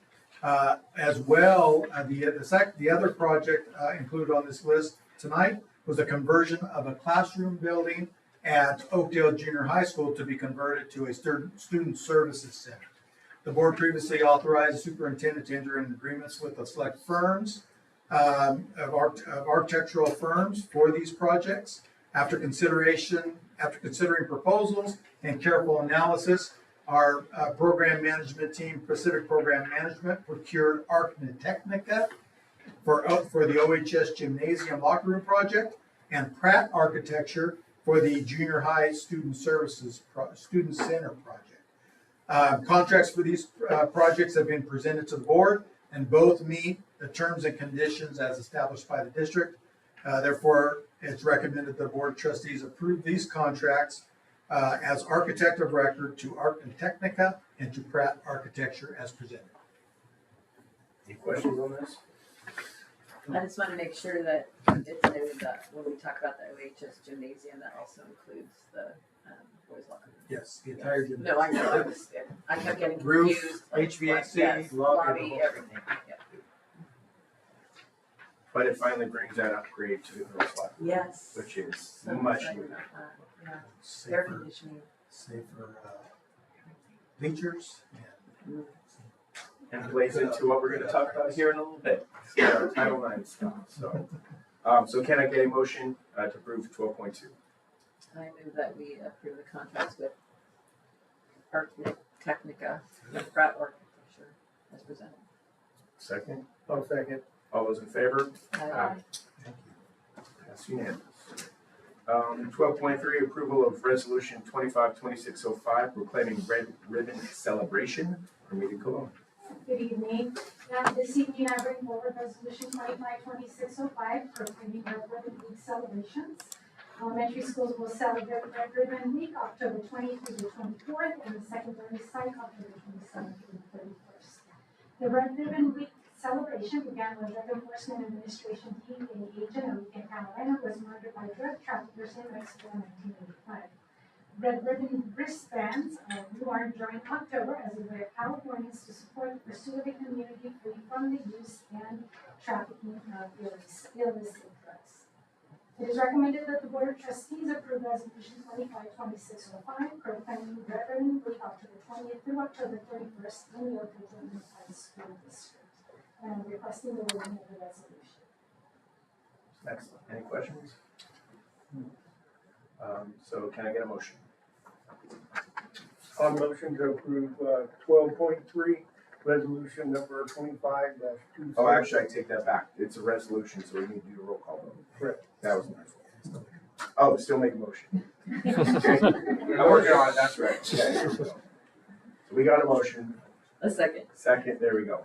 As well, the other project included on this list tonight was a conversion of a classroom building at Oakdale Junior High School to be converted to a student services center. The board previously authorized the superintendent to enter in agreements with the select firms of architectural firms for these projects. After considering proposals and careful analysis, our program management team, Pacific Program Management, procured Architecnica for the OHS Gymnasium Locker Room project and Pratt Architecture for the Junior High Student Center project. Contracts for these projects have been presented to the board, and both meet the terms and conditions as established by the district. Therefore, it's recommended the Board of Trustees approve these contracts as architect of record to Architecnica and to Pratt Architecture as presented. Any questions on this? I just want to make sure that it's noted that when we talk about the OHS gymnasium, that also includes the boys' locker room. Yes, the entire gymnasium. No, I know, I kept getting Roof, confused. HVAC, yes, lobby, lobby, everything, yeah. But it finally brings that upgrade to the girls' locker room, Yes. which is So much excited needed. about that, yeah, air Safer, conditioning. safer bleachers And plays into what we're going to talk about here in a little bit. Title IX stuff. So can I get a motion to approve 12.2? I move that we approve the contracts with Architectica and Pratt Architecture as presented. Second. I'll second. All those in favor? Aye. That's unanimous. 12.3, approval of resolution 252605 proclaiming Red Ribbon Celebration for Meeting Cologne. Good evening. This evening I bring forward resolution 252605 proclaiming Red Ribbon Week celebrations. Elementary schools will celebrate Red Ribbon Week October 20th through the 24th, and the secondary site October 27th through the 31st. The Red Ribbon Week celebration began when Drug Enforcement Administration DEA agent Enrique Carolina was murdered by drug traffickers in Mexico in 1985. red ribbon wristbands worn during October as a way of Californians to support the pursuit of a community free from the use and trafficking of illicit drugs. It is recommended that the Board of Trustees approve Resolution 252605, proclaiming Red Ribbon Week October 20th through October 31st in the Oakland Unified School District. And I'm requesting the reading of the resolution. Excellent. Any questions? So can I get a motion? On motion to approve 12.3, resolution number 25-2. Oh, actually, I take that back. It's a resolution, so we need to do a roll call vote. Correct. That was my fault. Oh, still make a motion. I'm working on it, that's right. Okay, here we go. So we got a motion. A second. Second, there we go.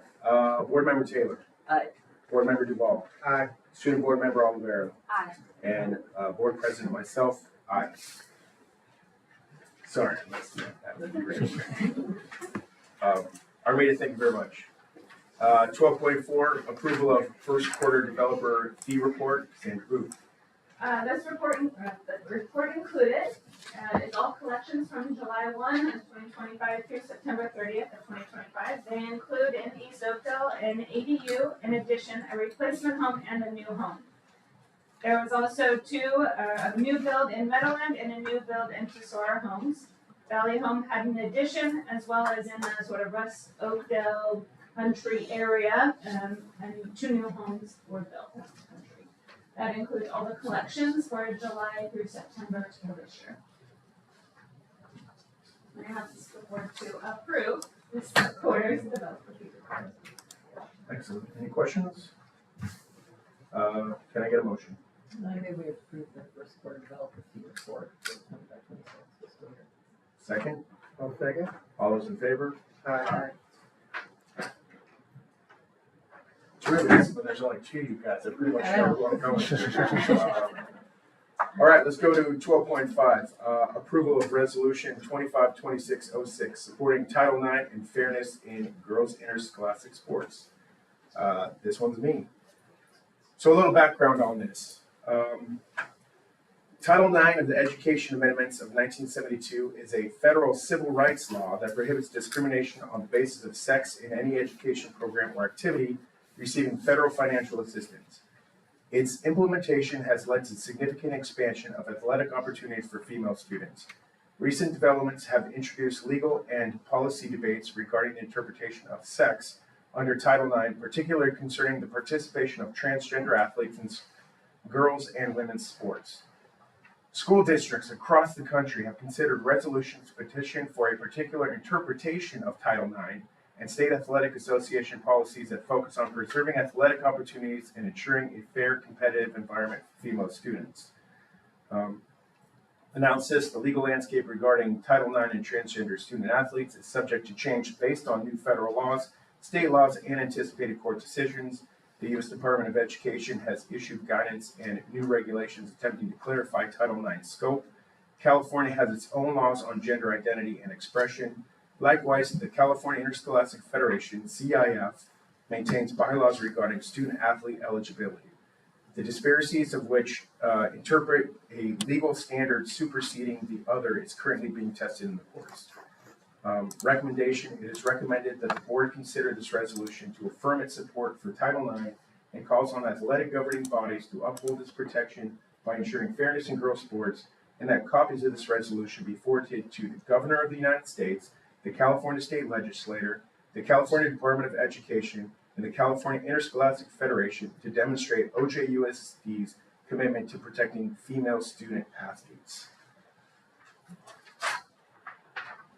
Board Member Taylor. Aye. Board Member Duval. Aye. Student Board Member Olivera. Aye. And Board President myself, aye. Sorry, let's do that. That would be great. Armida, thank you very much. 12.4, approval of first quarter developer fee report. Sandra Booth. The report included is all collections from July 1 of 2025 through September 30th of 2025. They include in East Oakville an ADU, in addition a replacement home and a new home. There was also a new build in Meadowland and a new build in Tesora Homes. Valley Home had an addition as well as in the sort of West Oakdale country area, and 2 new homes were built in the country. That includes all the collections for July through September of this year. I have this report to approve this quarter's developer fee report. Excellent. Any questions? Can I get a motion? I move we approve the first quarter developer fee report for 25-26 fiscal year. Second? I'll second. All those in favor? Aye. It's really easy, but there's only 2 you guys. I pretty much know where I'm going. All right, let's go to 12.5, approval of resolution 252606, supporting Title IX and fairness in girls' interscholastic sports. This one's me. So a little background on this. Title IX of the Education Amendments of 1972 is a federal civil rights law that prohibits discrimination on the basis of sex in any education program or activity receiving federal financial assistance. Its implementation has led to significant expansion of athletic opportunities for female students. Recent developments have introduced legal and policy debates regarding the interpretation of sex under Title IX, particularly concerning the participation of transgender athletes in girls' and women's sports. School districts across the country have considered resolutions to petition for a particular interpretation of Title IX and state athletic association policies that focus on preserving athletic opportunities and ensuring a fair, competitive environment for female students. Analysis, the legal landscape regarding Title IX and transgender student athletes is subject to change based on new federal laws, state laws, and anticipated court decisions. The U.S. Department of Education has issued guidance and new regulations attempting to clarify Title IX scope. California has its own laws on gender identity and expression. Likewise, the California Interscholastic Federation, CIF, maintains bylaws regarding student-athlete eligibility, the disparities of which interpret a legal standard superseding the other is currently being tested in the courts. Recommendation, it is recommended that the board consider this resolution to affirm its support for Title IX and calls on athletic governing bodies to uphold its protection by ensuring fairness in girls' sports, and that copies of this resolution be forwarded to the Governor of the United States, the California State Legislature, the California Department of Education, and the California Interscholastic Federation to demonstrate OJUSD's commitment to protecting female student athletes.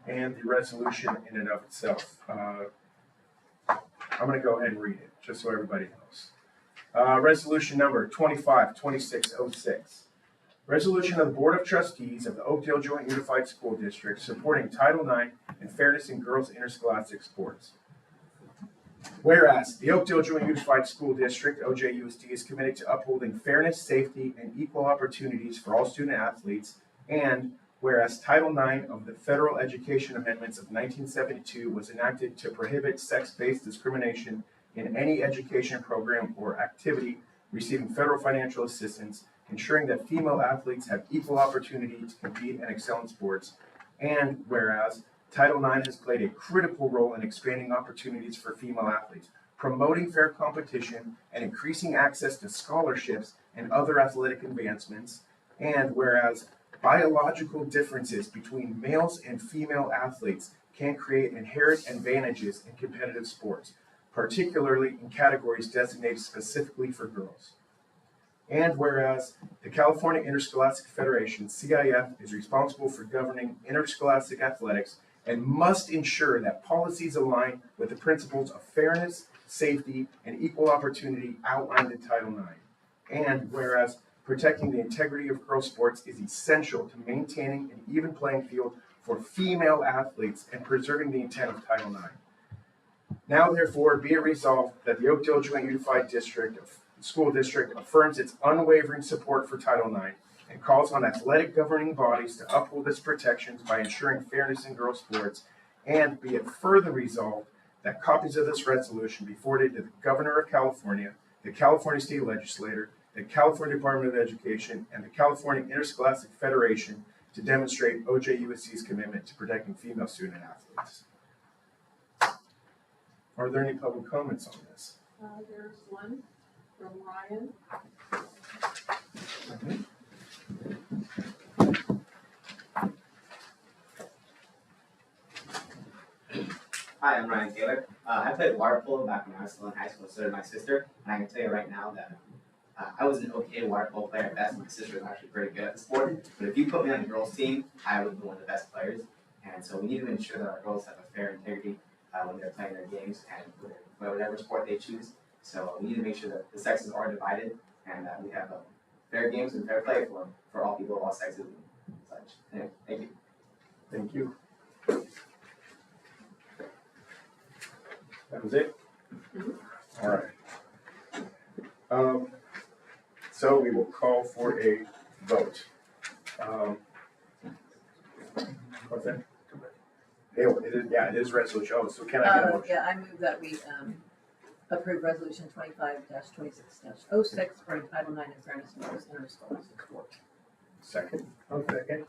And the resolution in and of itself. I'm going to go ahead and read it, just so everybody knows. Resolution number 252606. Resolution of the Board of Trustees of the Oakdale Joint Unified School District supporting Title IX and fairness in girls' interscholastic sports. Whereas the Oakdale Joint Unified School District, OJUSD, is committed to upholding fairness, safety, and equal opportunities for all student athletes, and whereas Title IX of the Federal Education Amendments of 1972 was enacted to prohibit sex-based discrimination in any education program or activity receiving federal financial assistance, ensuring that female athletes have equal opportunity to compete and excel in sports. And whereas Title IX has played a critical role in expanding opportunities for female athletes, promoting fair competition and increasing access to scholarships and other athletic advancements. And whereas biological differences between males and female athletes can create inherent advantages in competitive sports, particularly in categories designated specifically for girls. And whereas the California Interscholastic Federation, CIF, is responsible for governing interscholastic athletics and must ensure that policies align with the principles of fairness, safety, and equal opportunity outlined in Title IX. And whereas protecting the integrity of girls' sports is essential to maintaining an even playing field for female athletes and preserving the intent of Title IX. Now, therefore, be it resolved that the Oakdale Joint Unified School District affirms its unwavering support for Title IX and calls on athletic governing bodies to uphold its protections by ensuring fairness in girls' sports. And be it further resolved that copies of this resolution be forwarded to the Governor of California, the California State Legislature, the California Department of Education, and the California Interscholastic Federation to demonstrate OJUSD's commitment to protecting female student athletes. Are there any public comments on this? There's one from Ryan. Hi, I'm Ryan Taylor. I played water polo back when I was still in high school, so did my sister. And I can tell you right now that I was an okay water polo player at best. My sister was actually pretty good at the sport. But if you put me on the girls' team, I would be one of the best players. And so we need to ensure that our girls have a fair integrity when they're playing their games and whatever sport they choose. So we need to make sure that the sexes are divided and that we have fair games and fair play for all people of all sexes and such. Anyway, thank you. Thank you. That was it? All right. So we will call for a vote. What's that? It is resolution. Oh, so can I get a motion? Yeah, I move that we approve resolution 25-26-06 for Title IX and fairness in girls' interscholastic sport. Second. I'll second.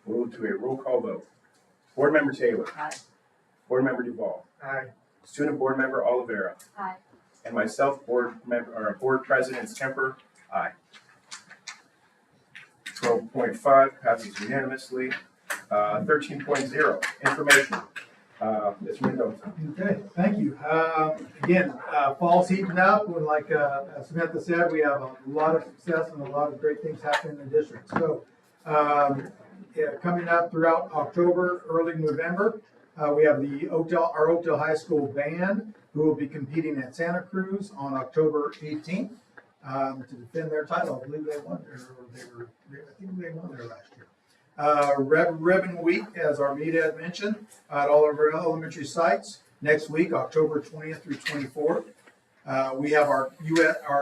Move to a roll call vote. Board Member Taylor. Aye. Board Member Duval. Aye. Student Board Member Oliveira. Aye. And myself, Board President Stemper. Aye. 12.5 passes unanimously. 13.0 information. Mr. Mendoza. Okay, thank you. Again, fall's heating up, and like Samantha said, we have a lot of success and a lot of great things happening in the district. So, coming up throughout October, early November, we have our Oakdale High School band who will be competing at Santa Cruz on October 18th to defend their title. I believe they won there, I think they won there last year. Ribbon Week, as Armida had mentioned, at all of our elementary sites next week, October 20th through 24th. We have our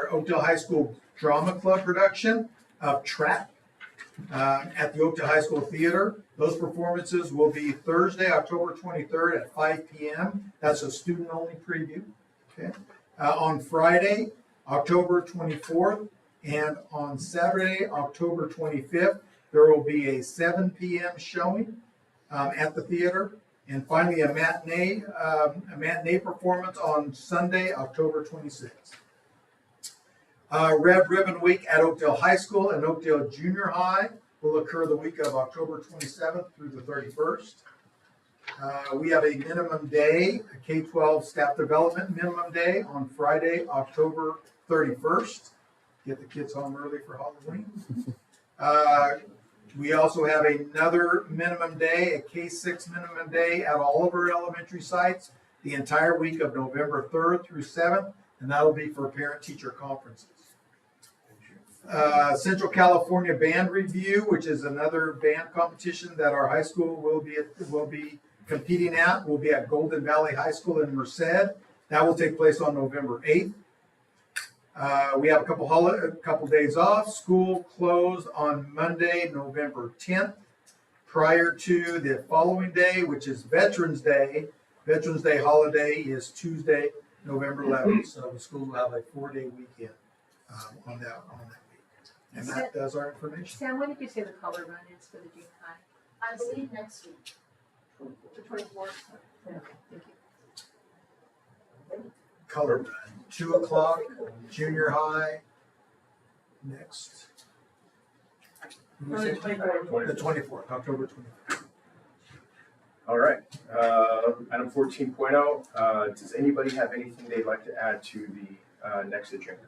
Oakdale High School Drama Club production of Trap at the Oakdale High School Theater. Those performances will be Thursday, October 23rd at 5 p.m. That's a student-only preview. Okay. On Friday, October 24th, and on Saturday, October 25th, there will be a 7 p.m. showing at the theater, and finally a matinee performance on Sunday, October 26th. Red Ribbon Week at Oakdale High School and Oakdale Junior High will occur the week of October 27th through the 31st. We have a minimum day, a K-12 staff development minimum day on Friday, October 31st. Get the kids home early for Halloween. We also have another minimum day, a K-6 minimum day at all of our elementary sites the entire week of November 3rd through 7th, and that'll be for parent-teacher conferences. Central California Band Review, which is another band competition that our high school will be competing at, will be at Golden Valley High School in Merced. That will take place on November 8th. We have a couple days off. School closed on Monday, November 10th, prior to the following day, which is Veterans Day. Veterans Day holiday is Tuesday, November 11th. So the school will have a 4-day weekend on that week. And that does our information. Sam, when did you say the color run is for the junior high? I believe next week. The 24th? Yeah, thank you. Color run, 2 o'clock, junior high. Next. On the 24th. The 24th, October 24th. All right, item 14.0, does anybody have anything they'd like to add to the next agenda?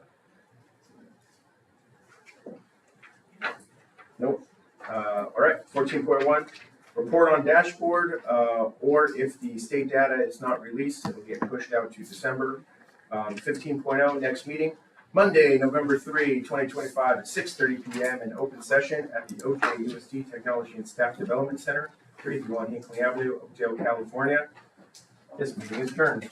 Nope. All right, 14.1, report on dashboard, or if the state data is not released, it'll get pushed out to December. 15.0, next meeting, Monday, November 3, 2025 at 6:30 p.m. in open session at the OJUSD Technology and Staff Development Center, 331 Hinckley Avenue, Oakdale, California. This meeting is adjourned.